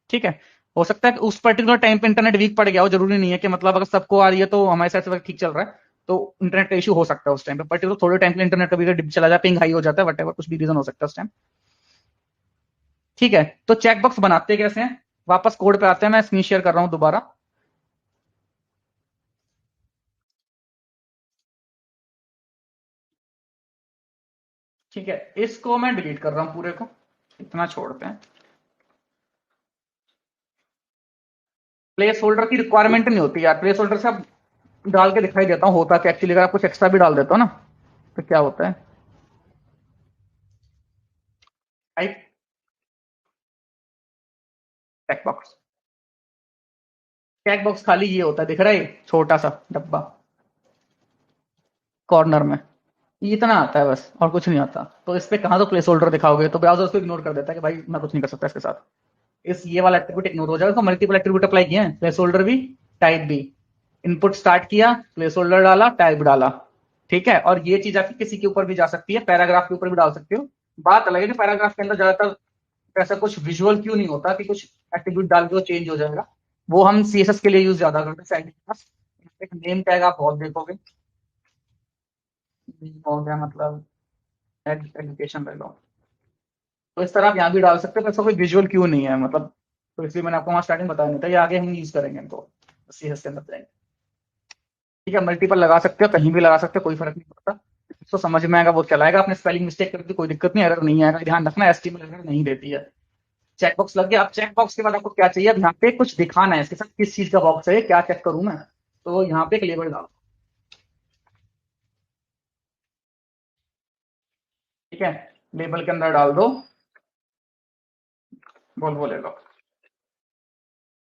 ठीक है। हो सकता है कि उस पर्टिकुलर टाइम पे इंटरनेट वीक पड़ गया हो, जरूरी नहीं है कि मतलब अगर सबको आ रही है तो हमारे साथ से ठीक चल रहा है, तो इंटरनेट का इशू हो सकता है उस टाइम पे, पर्टिकुलर थोड़े टाइम के लिए इंटरनेट कभी डिप चला जाए, पिंग हाई हो जाता है, वट कुछ भी रीजन हो सकता है उस टाइम, ठीक है। तो चेकबॉक्स बनाते कैसे हैं, वापस कोड पे आते हैं, मैं स्क्रीन शेयर कर रहा हूं दोबारा, ठीक है। इसको मैं डिलीट कर रहा हूं पूरे को, इतना छोड़ते हैं। प्लेस होल्डर की रिक्वायरमेंट नहीं होती यार, प्लेस होल्डर से आप डाल के दिखाई देता हूं होता कि एक्चुअली अगर आप कुछ एक्स्ट्रा भी डाल देता हो ना, तो क्या होता है। टाइप चेकबॉक्स, चेकबॉक्स खाली ये होता है, दिख रहा है छोटा सा डब्बा कॉर्नर में, ये इतना आता है बस, और कुछ नहीं आता। तो इस पे कहां तो प्लेस होल्डर दिखाओगे, तो ब्राउजर उसको इग्नोर कर देता है कि भाई मैं कुछ नहीं कर सकता इसके साथ, इस ये वाला एट्रीब्यूट इग्नोर हो जाएगा। तो मल्टीपल एट्रीब्यूट अप्लाई किए हैं, प्लेस होल्डर भी, टाइप भी, इनपुट स्टार्ट किया, प्लेस होल्डर डाला, टाइप डाला, ठीक है। और ये चीज आपकी किसी के ऊपर भी जा सकती है, पैराग्राफ के ऊपर भी डाल सकते हो। बात अलग है कि पैराग्राफ के अंदर ज्यादातर ऐसा कुछ विजुअल क्यों नहीं होता कि कुछ एट्रीब्यूट डाल के वो चेंज हो जाएगा, वो हम सीएसएस के लिए यूज ज्यादा करते हैं, साइड के पास एक नेम टैग आप बहुत देखोगे, हो गया मतलब एजुकेशन ले लो, तो इस तरह आप यहाँ भी डाल सकते हो, तो ऐसा कोई विजुअल क्यों नहीं है मतलब, तो इसलिए मैंने आपको वहां स्टार्टिंग बताया नहीं था, ये आगे हम यूज करेंगे इनको सीएसएस के अंदर जाएंगे, ठीक है। मल्टीपल लगा सकते हो, कहीं भी लगा सकते हो, कोई फर्क नहीं पड़ता, जिसको समझ में आएगा वो चलाएगा। आपने स्पेलिंग मिस्टेक कर दी कोई दिक्कत नहीं, एरर नहीं आएगा, ध्यान रखना एचटीएमएल एरर नहीं देती है। चेकबॉक्स लग गया, अब चेकबॉक्स के बाद आपको क्या चाहिए, अब यहाँ पे कुछ दिखाना है, इसके साथ किस चीज का बॉक्स है, क्या चेक करूं मैं, तो यहाँ पे एक लेबल डालो, ठीक है। लेबल के अंदर डाल दो वोल्वो ले लो,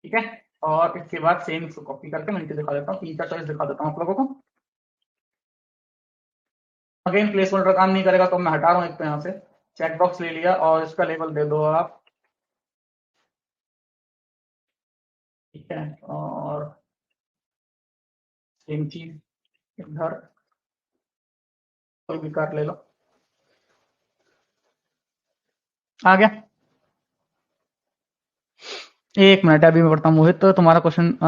ठीक है। और इसके बाद सेम इसको कॉपी करके मैं नीचे दिखा देता हूँ, तीन चार चॉइस दिखा देता हूँ आप लोगों को। अगेन प्लेस होल्डर काम नहीं करेगा तो मैं हटा रहा हूँ एक तो यहाँ से, चेकबॉक्स ले लिया और इसका लेबल दे दो आप, ठीक है। और सेम चीज इधर, कोई भी कार ले लो, आ गया। एक मिनट अभी मैं पढ़ता हूँ मोहित, तो तुम्हारा क्वेश्चन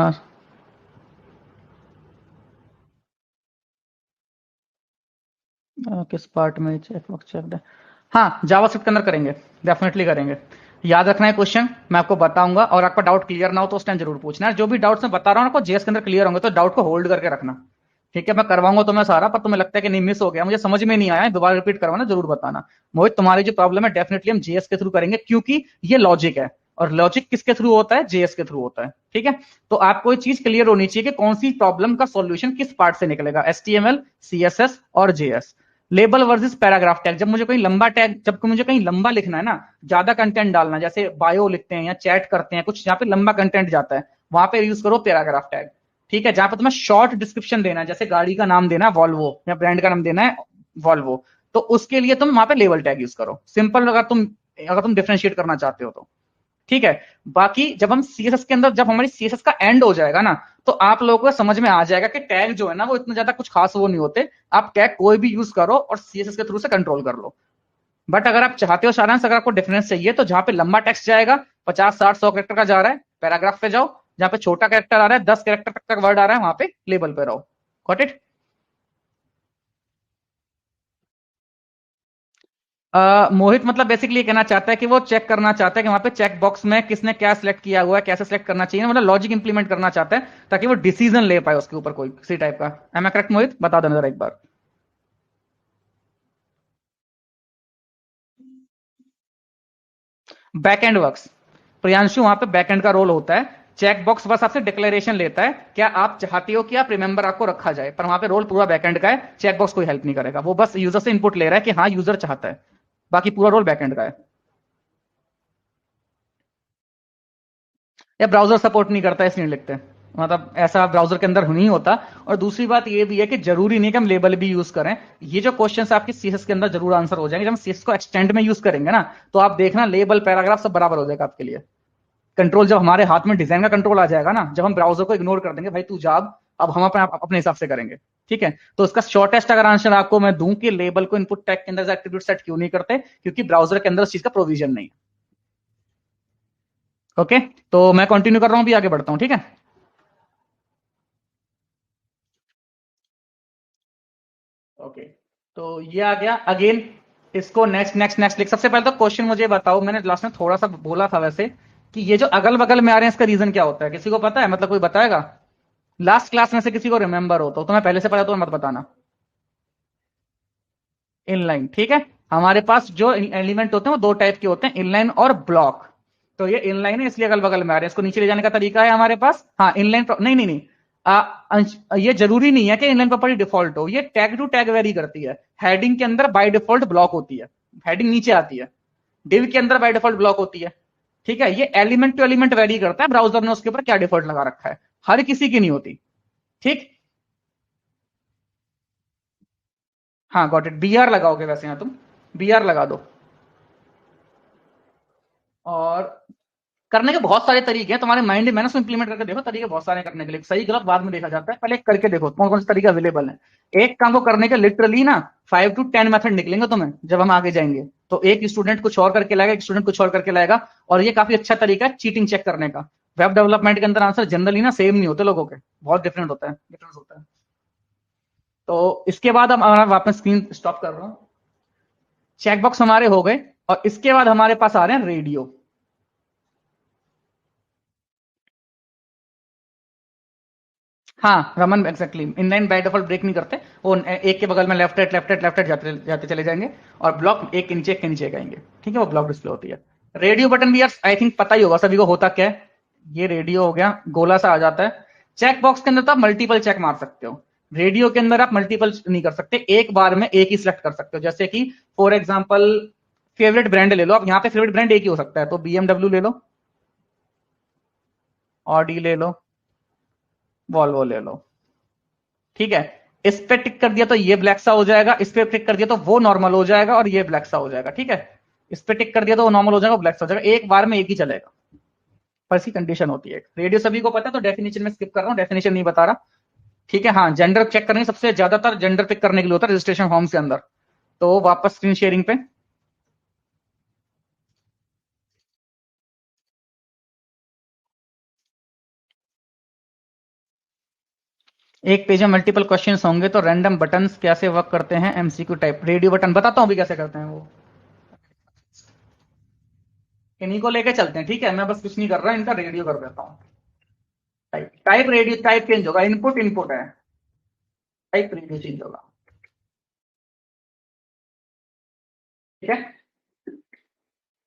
किस पार्ट में चेकबॉक्स चेक है, हाँ जावास्क्रिप्ट के अंदर करेंगे, डेफिनेटली करेंगे। याद रखना है क्वेश्चन, मैं आपको बताऊंगा, और आपका डाउट क्लियर ना हो तो उस टाइम जरूर पूछना है। जो भी डाउट्स मैं बता रहा हूँ आपको जेएस के अंदर क्लियर होंगे, तो डाउट को होल्ड करके रखना, ठीक है। मैं करवाऊंगा तो मैं सारा, पर तुम्हें लगता है कि नहीं मिस हो गया, मुझे समझ में नहीं आया, दोबारा रिपीट करवाना, जरूर बताना। मोहित तुम्हारी जो प्रॉब्लम है डेफिनेटली हम जेएस के थ्रू करेंगे, क्योंकि ये लॉजिक है, और लॉजिक किसके थ्रू होता है, जेएस के थ्रू होता है, ठीक है। तो आपको ये चीज क्लियर होनी चाहिए कि कौन सी प्रॉब्लम का सॉल्यूशन किस पार्ट से निकलेगा, एचटीएमएल, सीएसएस और JS. Label versus paragraph tag, जब मुझे कहीं लंबा टैग, जब मुझे कहीं लंबा लिखना है ना, ज्यादा कंटेंट डालना, जैसे बायो लिखते हैं या चैट करते हैं कुछ, जहां पे लंबा कंटेंट जाता है, वहां पे यूज करो पैराग्राफ टैग, ठीक है। जहां पे तुम्हें शॉर्ट डिस्क्रिप्शन देना है, जैसे गाड़ी का नाम देना है वॉल्वो, या ब्रांड का नाम देना है वॉल्वो, तो उसके लिए तुम वहां पे लेबल टैग यूज करो, सिंपल, अगर तुम डिफरेंशिएट करना चाहते हो तो, ठीक है। बाकी जब हम सीएसएस के अंदर, जब हमारी सीएसएस का एंड हो जाएगा ना, तो आप लोगों को समझ में आ जाएगा कि टैग जो है ना वो इतना ज्यादा कुछ खास वो नहीं होते। आप टैग कोई भी यूज करो और सीएसएस के थ्रू से कंट्रोल कर लो। बट अगर आप चाहते हो सारांश, अगर आपको डिफरेंस चाहिए, तो जहां पे लंबा टेक्स्ट जाएगा 50 60 100 कैरेक्टर का जा रहा है, पैराग्राफ पे जाओ। जहां पे छोटा कैरेक्टर आ रहा है, 10 कैरेक्टर तक का वर्ड आ रहा है, वहां पे लेबल पे रहो। Got it. मोहित मतलब बेसिकली ये कहना चाहता है कि वो चेक करना चाहता है कि वहां पे चेक बॉक्स में किसने क्या सिलेक्ट किया हुआ है, कैसे सिलेक्ट करना चाहिए, मतलब लॉजिक इंप्लीमेंट करना चाहता है ताकि वो डिसीजन ले पाए उसके ऊपर कोई किसी टाइप का। Am I correct Mohit? बता देना जरा एक बार। Back end works. प्रियांशु, वहां पे बैक एंड का रोल होता है। चेक बॉक्स बस आपसे डिक्लेरेशन लेता है, क्या आप चाहते हो कि आप रिमेंबर आपको रखा जाए, पर वहां पे रोल पूरा बैक एंड का है। चेक बॉक्स कोई हेल्प नहीं करेगा, वो बस यूजर से इनपुट ले रहा है कि हाँ यूजर चाहता है। बाकी पूरा रोल बैक एंड का है। या ब्राउजर सपोर्ट नहीं करता इसलिए नहीं लिखते, मतलब ऐसा ब्राउजर के अंदर नहीं होता। और दूसरी बात ये भी है कि जरूरी नहीं कि हम लेबल भी यूज करें। ये जो क्वेश्चंस आपके सीएसएस के अंदर जरूर आंसर हो जाएंगे। जब हम सीएसएस को एक्सटेंड में यूज करेंगे ना, तो आप देखना लेबल पैराग्राफ सब बराबर हो जाएगा आपके लिए। कंट्रोल जब हमारे हाथ में डिजाइन का कंट्रोल आ जाएगा ना, जब हम ब्राउजर को इग्नोर कर देंगे, भाई तू जा, अब हम अपने हिसाब से करेंगे। ठीक है। तो इसका शॉर्टेस्ट अगर आंसर आपको मैं दूं कि लेबल को इनपुट टैग के अंदर एट्रीब्यूट सेट क्यों नहीं करते, क्योंकि ब्राउजर के अंदर उस चीज का प्रोविजन नहीं। ओके। तो मैं कंटिन्यू कर रहा हूं, भी आगे बढ़ता हूं, ठीक है। ओके। तो ये आ गया अगेन। इसको नेक्स्ट नेक्स्ट नेक्स्ट लिख। सबसे पहले तो क्वेश्चन मुझे बताओ, मैंने लास्ट में थोड़ा सा बोला था वैसे, कि ये जो अगल बगल में आ रहे हैं इसका रीजन क्या होता है, किसी को पता है? मतलब कोई बताएगा? लास्ट क्लास में से किसी को रिमेंबर हो तो मैं पहले से पता तो मत बताना। इनलाइन, ठीक है। हमारे पास जो एलिमेंट होते हैं वो दो टाइप के होते हैं, इनलाइन और ब्लॉक। तो ये इनलाइन है इसलिए अगल बगल में आ रहे हैं। इसको नीचे ले जाने का तरीका है हमारे पास, हाँ इनलाइन। नहीं नहीं नहीं, ये जरूरी नहीं है कि इनलाइन प्रॉपर्टी डिफॉल्ट हो, ये टैग टू टैग वेरी करती है। हेडिंग के अंदर बाय डिफॉल्ट ब्लॉक होती है, हेडिंग नीचे आती है। डिव के अंदर बाय डिफॉल्ट ब्लॉक होती है। ठीक है। ये एलिमेंट टू एलिमेंट वेरी करता है, ब्राउजर ने उसके ऊपर क्या डिफॉल्ट लगा रखा है, हर किसी की नहीं होती। ठीक। हाँ गॉट इट। बी आर लगाओगे वैसे यहाँ तुम, बी आर लगा दो। और करने के बहुत सारे तरीके हैं तुम्हारे माइंड में ना, उसको इंप्लीमेंट करके देखो। तरीके बहुत सारे करने के लिए, सही गलत बाद में देखा जाता है, पहले करके देखो कौन कौन से तरीके अवेलेबल है। एक काम को करने के लिटरली ना 5 to 10 मेथड निकलेंगे तुम्हें जब हम आगे जाएंगे। तो एक स्टूडेंट कुछ और करके लाएगा, एक स्टूडेंट कुछ और करके लाएगा। और ये काफी अच्छा तरीका है चीटिंग चेक करने का। वेब डेवलपमेंट के अंदर आंसर जनरली ना सेम नहीं होते लोगों के, बहुत डिफरेंट होता है, डिफरेंस होता है। तो इसके बाद हम वापस स्क्रीन स्टॉप कर रहा हूं। चेकबॉक्स हमारे हो गए, और इसके बाद हमारे पास आ रहे हैं रेडियो। हाँ Raman, exactly. Inline by default break नहीं करते, वो एक के बगल में left right left right left right जाते जाते चले जाएंगे। और ब्लॉक एक के नीचे आएंगे। ठीक है, वो ब्लॉक डिस्प्ले होती है। रेडियो बटन भी यार आई थिंक पता ही होगा सभी को होता क्या है। ये रेडियो हो गया, गोला सा आ जाता है। चेक बॉक्स के अंदर तो आप मल्टीपल चेक मार सकते हो। रेडियो के अंदर आप मल्टीपल नहीं कर सकते, एक बार में एक ही सिलेक्ट कर सकते हो। जैसे कि फॉर एग्जाम्पल फेवरेट ब्रांड ले लो आप, यहाँ पे फेवरेट ब्रांड एक ही हो सकता है, तो बीएमडब्ल्यू ले लो, ऑडी ले लो, वॉल्वो ले लो। ठीक है। इस पे टिक कर दिया तो ये ब्लैक सा हो जाएगा, इस पे टिक कर दिया तो वो नॉर्मल हो जाएगा, और ये ब्लैक सा हो जाएगा। ठीक है। इस पे टिक कर दिया तो वो नॉर्मल हो जाएगा, वो ब्लैक सा हो जाएगा। एक बार में एक ही चलेगा, पर इसकी कंडीशन होती है। रेडियो सभी को पता है, तो डेफिनेशन में स्किप कर रहा हूं, डेफिनेशन नहीं बता रहा। ठीक है। हाँ, जेंडर चेक करने सबसे ज्यादातर जेंडर पिक करने के लिए होता है रजिस्ट्रेशन फॉर्म के अंदर। तो वापस स्क्रीन शेयरिंग पे। एक पेज में मल्टीपल क्वेश्चंस होंगे, तो रैंडम बटन्स कैसे वर्क करते हैं, एमसीक्यू टाइप। रेडियो बटन बताता हूं भी कैसे करते हैं वो, इन्हीं को लेके चलते हैं। ठीक है, मैं बस कुछ नहीं कर रहा, इनका रेडियो कर देता हूँ। Type type radio, type change होगा, इनपुट इनपुट है, टाइप रेडियो चेंज होगा। ठीक है।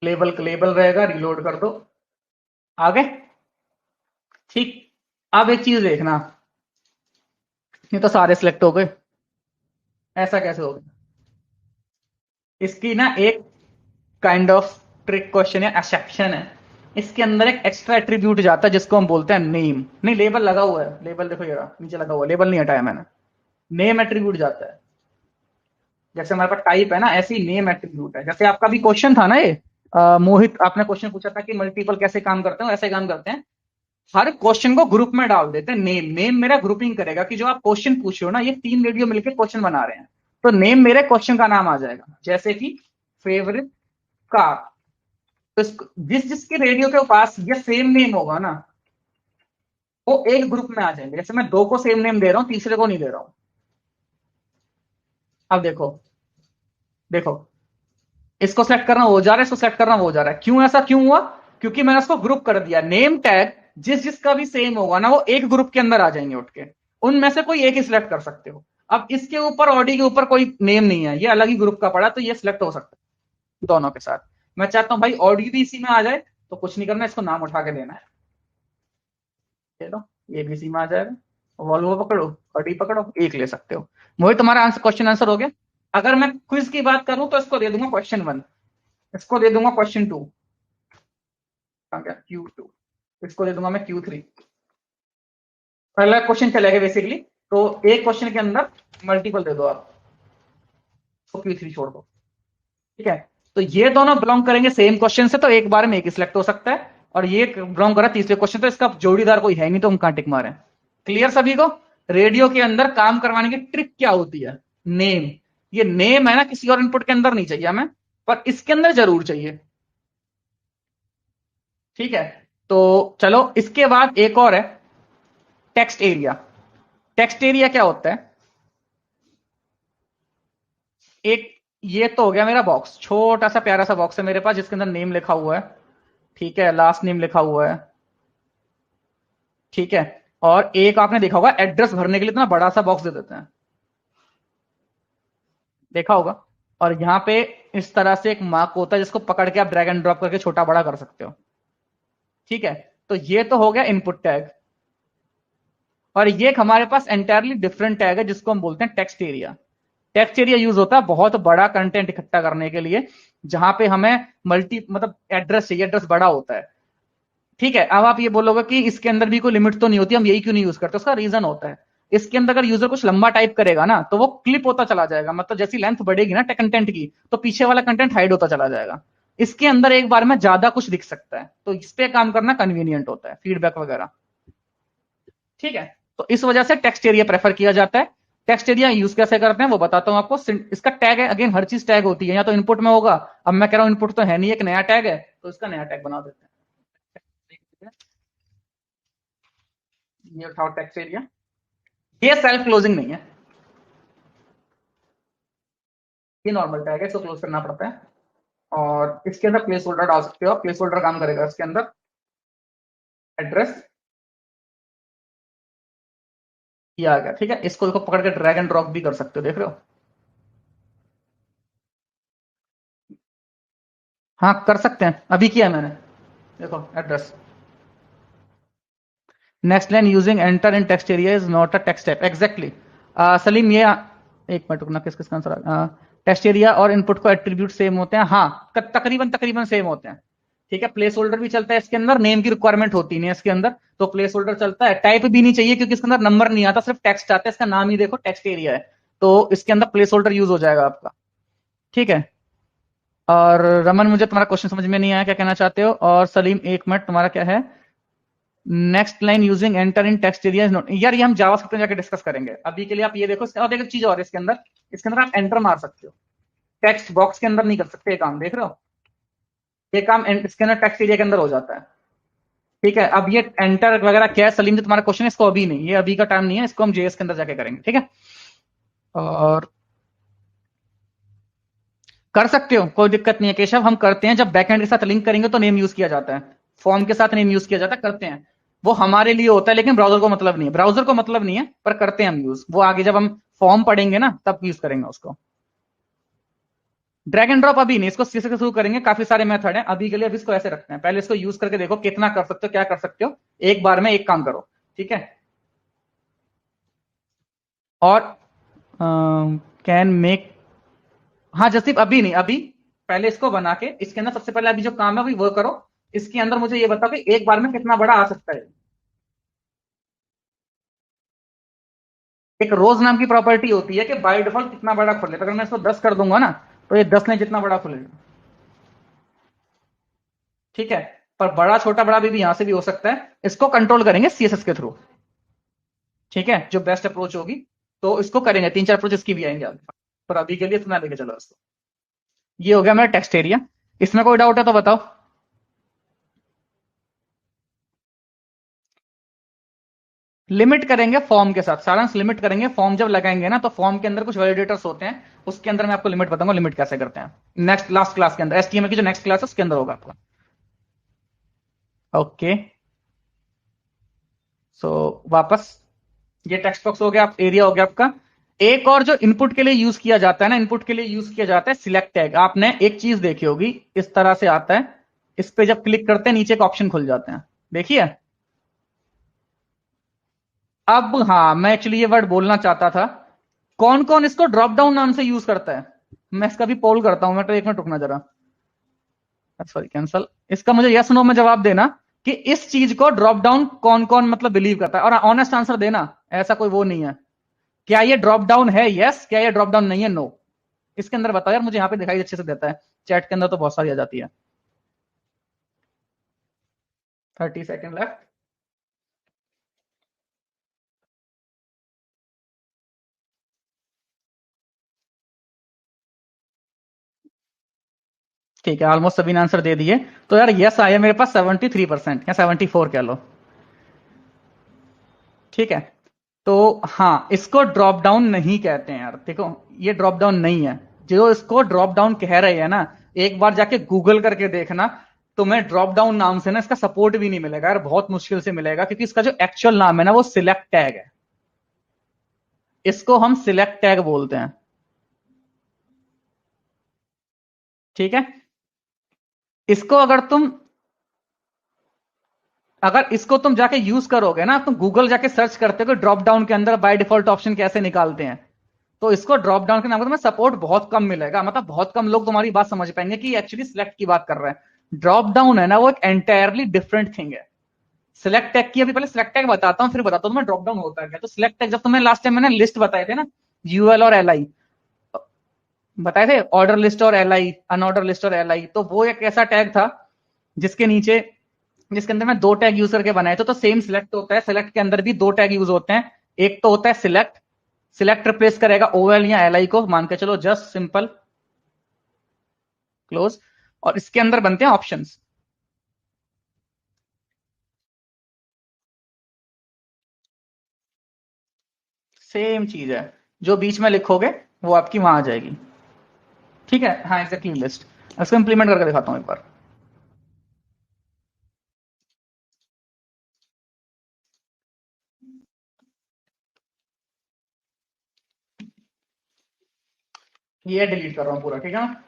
लेबल रहेगा, रिलोड कर दो। आगे। ठीक। अब एक चीज देखना, ये तो सारे सिलेक्ट हो गए, ऐसा कैसे हो गया? इसकी ना एक काइंड ऑफ ट्रिक क्वेश्चन या एक्सेप्शन है। इसके अंदर एक एक्स्ट्रा एट्रीब्यूट जाता है जिसको हम बोलते हैं नेम। नहीं, लेबल लगा हुआ है, लेबल देखो ये नीचे लगा हुआ है, लेबल नहीं हटाया मैंने। नेम एट्रीब्यूट जाता है। जैसे हमारे पास टाइप है ना, ऐसी नेम एट्रीब्यूट है। जैसे आपका भी क्वेश्चन था ना ये, मोहित, आपने क्वेश्चन पूछा था कि मल्टीपल कैसे काम करते हैं, ऐसे काम करते हैं, हर क्वेश्चन को ग्रुप में डाल देते हैं। नेम नेम मेरा ग्रुपिंग करेगा कि जो आप क्वेश्चन पूछ रहे हो ना, ये 3 रेडियो मिलकर क्वेश्चन बना रहे हैं, तो नेम मेरे क्वेश्चन का नाम आ जाएगा। जैसे कि फेवरेट कार, तो जिस जिसके रेडियो के पास ये सेम नेम होगा ना, वो एक ग्रुप में आ जाएंगे। जैसे मैं 2 को सेम नेम दे रहा हूं, तीसरे को नहीं दे रहा हूं। अब देखो, देखो, इसको सेलेक्ट करना हो जा रहा है, इसको सेलेक्ट करना हो जा रहा है। क्यों, ऐसा क्यों हुआ? क्योंकि मैंने उसको ग्रुप कर दिया। नेम टैग जिस जिसका भी सेम होगा ना, वो एक ग्रुप के अंदर आ जाएंगे उठ के। उनमें से कोई एक ही सिलेक्ट कर सकते हो। अब इसके ऊपर, ऑडी के ऊपर कोई नेम नहीं है, ये अलग ही ग्रुप का पड़ा, तो ये सिलेक्ट हो सकता है दोनों के साथ। मैं चाहता हूं भाई ऑडी भी इसी में आ जाए, तो कुछ नहीं करना, इसको नाम उठा के देना है। चलो, ये भी इसी में आ जाएगा। वॉल्वो पकड़ो, ऑडी पकड़ो, एक ले सकते हो। मोहित, तुम्हारा आंसर, क्वेश्चन आंसर हो गया। अगर मैं क्विज की बात करूं तो इसको दे दूंगा क्वेश्चन 1, इसको दे दूंगा क्वेश्चन 2, Q2, इसको दे दूंगा मैं Q3। पहला क्वेश्चन चलेगा बेसिकली, तो एक क्वेश्चन के अंदर मल्टीपल दे दो आप, तो Q3 छोड़ दो। ठीक है, तो ये दोनों बिलोंग करेंगे सेम क्वेश्चन से, तो एक बार में एक ही सिलेक्ट हो सकता है। और ये बिलोंग कर रहा है तीसरे क्वेश्चन, तो इसका जोड़ीदार कोई है नहीं, तो हम कहां टिक मारे। क्लियर सभी को? रेडियो के अंदर काम करवाने की ट्रिक क्या होती है? नेम। ये नेम है ना, किसी और इनपुट के अंदर नहीं चाहिए हमें, पर इसके अंदर जरूर चाहिए। ठीक है, तो चलो, इसके बाद एक और है, टेक्स्ट एरिया। टेक्स्ट एरिया क्या होता है? एक, ये तो हो गया मेरा बॉक्स, छोटा सा प्यारा सा बॉक्स है मेरे पास, जिसके अंदर नेम लिखा हुआ है। ठीक है, लास्ट नेम लिखा हुआ है। ठीक है, और एक आपने देखा होगा, एड्रेस भरने के लिए इतना बड़ा सा बॉक्स दे देते हैं, देखा होगा। और यहां पे इस तरह से एक मार्क होता है, जिसको पकड़ के आप ड्रैग एंड ड्रॉप करके छोटा बड़ा कर सकते हो। ठीक है, तो ये तो हो गया इनपुट टैग। और ये एक हमारे पास एंटायरली डिफरेंट टैग है, जिसको हम बोलते हैं text area. Text area use होता है बहुत बड़ा कंटेंट इकट्ठा करने के लिए, जहां पे हमें मल्टी मतलब एड्रेस चाहिए, एड्रेस बड़ा होता है। ठीक है, अब आप ये बोलोगे कि इसके अंदर भी कोई लिमिट तो नहीं होती, हम यही क्यों नहीं यूज करते? उसका रीजन होता है, इसके अंदर अगर यूजर कुछ लंबा टाइप करेगा ना, तो वो क्लिप होता चला जाएगा, मतलब जैसी लेंथ बढ़ेगी ना कंटेंट की, तो पीछे वाला कंटेंट हाइड होता चला जाएगा। इसके अंदर एक बार में ज्यादा कुछ दिख सकता है, तो इस पे काम करना कन्वीनियंट होता है, फीडबैक वगैरह। ठीक है, तो इस वजह से टेक्स्ट एरिया प्रेफर किया जाता है। टेक्स्ट एरिया यूज कैसे करते हैं वो बताता हूं आपको। इसका टैग है, अगेन हर चीज टैग होती है, या तो इनपुट में होगा। अब मैं कह रहा हूं इनपुट तो है नहीं, एक नया टैग है, तो इसका नया टैग बना देते हैं। ये उठाओ टेक्स्ट एरिया, ये सेल्फ क्लोजिंग नहीं है, ये नॉर्मल टैग है, इसको क्लोज करना पड़ता है। और इसके अंदर प्लेस होल्डर डाल सकते हो आप, प्लेस होल्डर काम करेगा इसके अंदर। एड्रेस ये आ गया। ठीक है, इसको पकड़ के ड्रैग एंड ड्रॉप भी कर सकते हो, देख रहे हो? हाँ, कर सकते हैं, अभी किया मैंने, देखो address. Next line, using enter in text area is not a text type, exactly. Salim, ये एक मिनट रुकना, किस किस का आंसर? टेक्स्ट एरिया और इनपुट को एट्रीब्यूट सेम होते हैं, हाँ, तकरीबन तकरीबन सेम होते हैं। ठीक है, प्लेस होल्डर भी चलता है इसके अंदर, नेम की रिक्वायरमेंट होती नहीं है इसके अंदर, तो प्लेस होल्डर चलता है। टाइप भी नहीं चाहिए, क्योंकि इसके अंदर नंबर नहीं आता, सिर्फ टेक्स्ट आता है, इसका नाम ही देखो टेक्स्ट एरिया है, तो इसके अंदर प्लेस होल्डर यूज हो जाएगा आपका। ठीक है, और रमन, मुझे तुम्हारा क्वेश्चन समझ में नहीं आया, क्या कहना चाहते हो? और सलीम, एक मिनट, तुम्हारा क्या है? Next line, using enter in text area is not, यार ये हम जावास्क्रिप्ट में जाके डिस्कस करेंगे, अभी के लिए आप ये देखो। और एक चीज और इसके अंदर, इसके अंदर आप एंटर मार सकते हो, टेक्स्ट बॉक्स के अंदर नहीं कर सकते ये काम, देख रहे हो? ये काम इसके अंदर टेक्स्ट एरिया के अंदर हो जाता है। ठीक है, अब ये एंटर वगैरह क्या है सलीम, जो तुम्हारा क्वेश्चन है, इसको अभी नहीं, ये अभी का टाइम नहीं है, इसको हम जेएस के अंदर जाके करेंगे। ठीक है, और कर सकते हो, कोई दिक्कत नहीं है केशव, हम करते हैं। जब बैकएंड के साथ लिंक करेंगे तो नेम यूज किया जाता है, फॉर्म के साथ नेम यूज किया जाता है, करते हैं। वो हमारे लिए होता है, लेकिन ब्राउजर को मतलब नहीं है, ब्राउजर को मतलब नहीं है, पर करते हैं हम यूज। वो आगे जब हम फॉर्म पढ़ेंगे ना, तब यूज करेंगे उसको। ड्रैग एंड ड्रॉप अभी नहीं, इसको सी से शुरू करेंगे, काफी सारे मेथड हैं, अभी के लिए अभी इसको ऐसे रखते हैं। पहले इसको यूज करके देखो कितना कर सकते हो, क्या कर सकते हो, एक बार में एक काम करो। ठीक है, और कैन मेक, हाँ जसदीप, अभी नहीं, अभी पहले इसको बना के, इसके अंदर सबसे पहले अभी जो काम है अभी वो करो। इसके अंदर मुझे ये बताओ कि एक बार में कितना बड़ा आ सकता है। एक रोज नाम की प्रॉपर्टी होती है कि बाय डिफॉल्ट कितना बड़ा खुलेगा, अगर मैं इसको 10 कर दूंगा ना, तो ये 10 ने जितना बड़ा खुलेगा। ठीक है, पर बड़ा छोटा बड़ा भी यहां से भी हो सकता है, इसको कंट्रोल करेंगे सीएसएस के थ्रू। ठीक है, जो बेस्ट अप्रोच होगी तो इसको करेंगे, 3-4 अप्रोच इसकी भी आएंगे आगे, पर अभी के लिए इतना लेके चलो इसको। ये हो गया मेरा टेक्स्ट एरिया। इसमें कोई डाउट है तो बताओ। लिमिट करेंगे फॉर्म के साथ, सारांश लिमिट करेंगे, फॉर्म जब लगाएंगे ना तो फॉर्म के अंदर कुछ वैलिडेटर्स होते हैं, उसके अंदर मैं आपको लिमिट बताऊंगा, लिमिट कैसे करते हैं नेक्स्ट लास्ट क्लास के अंदर, एचटीएमएल की जो नेक्स्ट क्लास है उसके अंदर होगा आपका। ओके, सो वापस ये टेक्स्ट बॉक्स हो गया, आप एरिया हो गया आपका। एक और जो इनपुट के लिए यूज किया जाता है ना, इनपुट के लिए यूज किया जाता है सिलेक्ट टैग। आपने एक चीज देखी होगी, इस तरह से आता है, इस पे जब क्लिक करते हैं नीचे एक ऑप्शन खुल जाते हैं, देखिए। अब हाँ, मैं एक्चुअली ये वर्ड बोलना चाहता था, कौन कौन इसको ड्रॉप डाउन नाम से यूज करता है। मैं इसका भी पोल करता हूं, मैं तो एक मिनट रुकना जरा, सॉरी कैंसल। इसका मुझे यस नो में जवाब देना कि इस चीज को ड्रॉप डाउन कौन कौन मतलब बिलीव करता है, और ऑनेस्ट आंसर देना, ऐसा कोई वो नहीं है। क्या ये ड्रॉप डाउन है यस, क्या ये ड्रॉप डाउन नहीं है नो। इसके अंदर बताओ यार, मुझे यहां पे दिखाई अच्छे से देता है, चैट के अंदर तो बहुत सारी आ जाती है। 30 सेकेंड लेफ्ट। ठीक है, ऑलमोस्ट सभी ने आंसर दे दिए। तो यार यस आया मेरे पास 73% या 74 कह लो। ठीक है, तो हाँ, इसको ड्रॉप डाउन नहीं कहते हैं यार, देखो ये ड्रॉप डाउन नहीं है। जो इसको ड्रॉप डाउन कह रहे हैं ना, एक बार जाके गूगल करके देखना, तुम्हें ड्रॉप डाउन नाम से ना इसका सपोर्ट भी नहीं मिलेगा यार, बहुत मुश्किल से मिलेगा, क्योंकि इसका जो एक्चुअल नाम है ना वो सिलेक्ट टैग है। इसको हम सिलेक्ट टैग बोलते हैं। ठीक है, इसको अगर इसको तुम जाके यूज करोगे ना, तुम गूगल जाके सर्च करते हो ड्रॉप डाउन के अंदर बाय डिफॉल्ट ऑप्शन कैसे निकालते हैं, तो इसको ड्रॉप डाउन के नाम पर तुम्हें सपोर्ट बहुत कम मिलेगा, मतलब बहुत कम लोग तुम्हारी बात समझ पाएंगे कि एक्चुअली सिलेक्ट की बात कर रहे हैं। ड्रॉप डाउन है ना वो एक एंटायरली डिफरेंट थिंग है। सिलेक्ट टैग की अभी पहले सिलेक्ट टैग बताता हूं, फिर बताता हूं तुम्हें ड्रॉप डाउन होता है क्या। तो सिलेक्ट टैग, जब तुम्हें लास्ट टाइम मैंने लिस्ट बताए थे ना, यूएल और एलआई बताए थे, ऑर्डर लिस्ट और एलआई, अनऑर्डर लिस्ट और एलआई, तो वो एक ऐसा टैग था जिसके नीचे, जिसके अंदर मैं दो टैग यूज करके बनाए थे। तो सेम सिलेक्ट होता है, सिलेक्ट के अंदर भी दो टैग यूज होते हैं। एक तो होता है सिलेक्ट, सिलेक्ट रिप्लेस करेगा ओएल या एलआई को, मान के चलो जस्ट सिंपल क्लोज, और इसके अंदर बनते हैं ऑप्शंस। सेम चीज है, जो बीच में लिखोगे वो आपकी वहां आ जाएगी। ठीक है, हाँ एग्जैक्टली लिस्ट। इसको इंप्लीमेंट करके दिखाता हूं एक बार। ये डिलीट कर रहा हूं पूरा, ठीक है ना।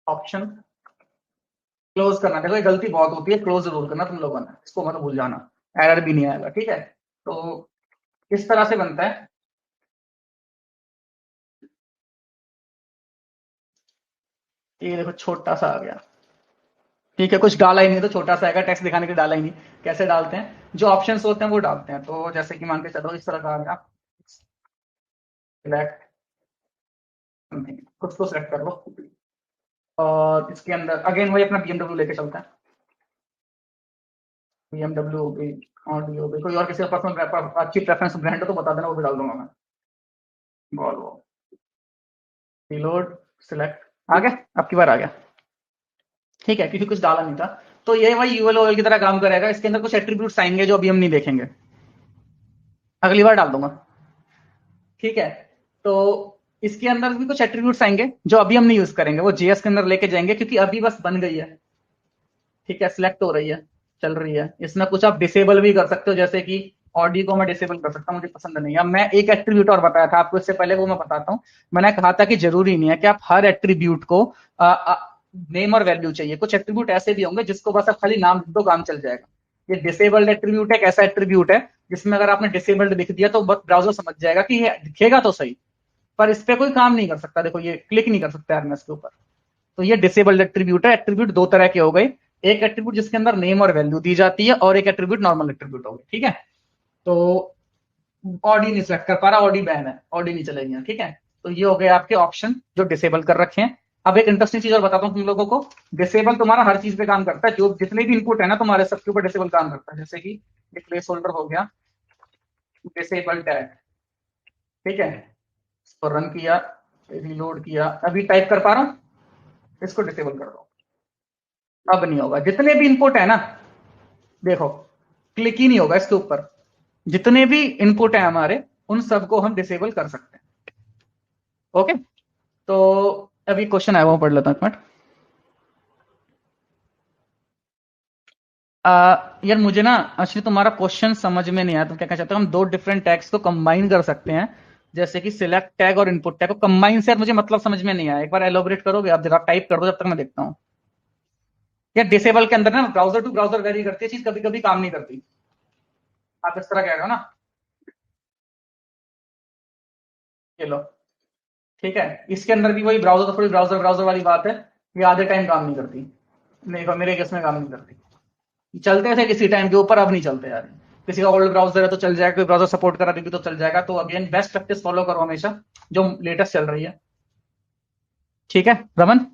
ऑप्शन क्लोज करना, देखो ये गलती बहुत होती है, क्लोज जरूर करना तुम लोगों ने, इसको मत भूल जाना, एरर भी नहीं आएगा। ठीक है, तो इस तरह से बनता है। ये देखो छोटा सा आ गया। ठीक है, कुछ डाला ही नहीं तो छोटा सा आएगा, टेक्स्ट दिखाने के लिए डाला ही नहीं। कैसे डालते हैं, जो ऑप्शंस होते हैं वो डालते हैं। तो जैसे कि मान के चलो इस तरह का आ गया, सिलेक्ट कुछ को सिलेक्ट कर लो, और इसके अंदर अगेन वही अपना बीएमडब्ल्यू लेके चलता है। बीएमडब्ल्यू हो गई, ऑडी हो गई, कोई और किसी का पर्सनल अच्छी प्रेफरेंस ब्रांड हो तो बता देना, वो भी डाल दूंगा मैं। वॉल्वो, रिलोड, सिलेक्ट, आ गया, आपकी बार आ गया। ठीक है, क्योंकि कुछ डाला नहीं था। तो ये वही यूएल ओएल की तरह काम करेगा, इसके अंदर कुछ एट्रीब्यूट्स आएंगे जो अभी हम नहीं देखेंगे, अगली बार डाल दूंगा। ठीक है, तो इसके अंदर भी कुछ एट्रीब्यूट्स आएंगे जो अभी हम नहीं यूज करेंगे, वो जेएस के अंदर लेके जाएंगे, क्योंकि अभी बस बन गई है। ठीक है, सिलेक्ट हो रही है, चल रही है। इसमें कुछ आप डिसेबल भी कर सकते हो, जैसे कि ऑडी को मैं डिसेबल कर सकता हूँ, मुझे पसंद नहीं है। अब मैं एक एट्रीब्यूट और बताया था आपको इससे पहले, वो मैं बताता हूँ। मैंने कहा था कि जरूरी नहीं है कि आप हर एट्रीब्यूट को नेम और वैल्यू चाहिए, कुछ एट्रीब्यूट ऐसे भी होंगे जिसको बस आप खाली नाम लिख दो, काम चल जाएगा। ये डिसेबल्ड एट्रीब्यूट एक ऐसा एट्रीब्यूट है जिसमें अगर आपने डिसेबल्ड लिख दिया तो ब्राउजर समझ जाएगा कि ये दिखेगा तो सही, पर इस पे कोई काम नहीं कर सकता। देखो ये क्लिक नहीं कर सकता यार मैं इसके ऊपर। तो ये डिसेबल्ड एट्रीब्यूट है। एट्रीब्यूट दो तरह के हो गए, एक एट्रीब्यूट जिसके अंदर नेम और वैल्यू दी जाती है, और एक एट्रीब्यूट नॉर्मल एट्रीब्यूट होगी, ठीक है। तो ऑडी नहीं सिलेक्ट कर पा रहा, ऑडी बैन है, ऑडी नहीं चलेगी, ठीक है। तो ये हो गए आपके ऑप्शन जो डिसेबल कर रखे हैं। अब एक इंटरेस्टिंग चीज और बताता हूँ तुम लोगों को। डिसेबल तुम्हारा हर चीज पे काम करता है, जो जितने भी इनपुट है ना तुम्हारे, सबके ऊपर डिसेबल काम करता है। जैसे कि प्लेस होल्डर हो गया डिसेबल टैग, ठीक है, इसको रन किया, रिलोड किया, अभी टाइप कर पा रहा हूं, इसको डिसेबल कर दो, अब नहीं होगा। जितने भी इनपुट है ना, देखो क्लिक ही नहीं होगा इसके ऊपर। जितने भी इनपुट है हमारे, उन सबको हम डिसेबल कर सकते हैं। ओके, तो अभी क्वेश्चन आया वो पढ़ लेता हूं एक मिनट। यार मुझे ना एक्चुअली तुम्हारा क्वेश्चन समझ में नहीं आया। तो क्या कहना चाहते हो, हम दो डिफरेंट टैग्स को कंबाइन कर सकते हैं, जैसे कि सिलेक्ट टैग और इनपुट टैग को कंबाइन से। यार मुझे मतलब समझ में नहीं आया, एक बार एलोबरेट करोगे आप? जरा टाइप कर दो जब तक मैं देखता हूँ। यार डिसेबल के अंदर ना ब्राउजर टू ब्राउजर वेरी करती है चीज, कभी कभी काम नहीं करती। आप इस तरह कह रहे हो ना, ये लो, ठीक है। इसके अंदर भी वही ब्राउजर, तो थोड़ी ब्राउजर ब्राउजर वाली बात है, ये आधे टाइम काम नहीं करती। नहीं, मेरे केस में काम नहीं करती। चलते थे किसी टाइम के ऊपर, अब नहीं चलते यार। किसी का ओल्ड ब्राउजर है तो चल जाएगा, कोई ब्राउजर सपोर्ट करा देगी तो चल जाएगा। तो अगेन बेस्ट प्रैक्टिस फॉलो करो हमेशा, जो लेटेस्ट चल रही है, ठीक है रमन।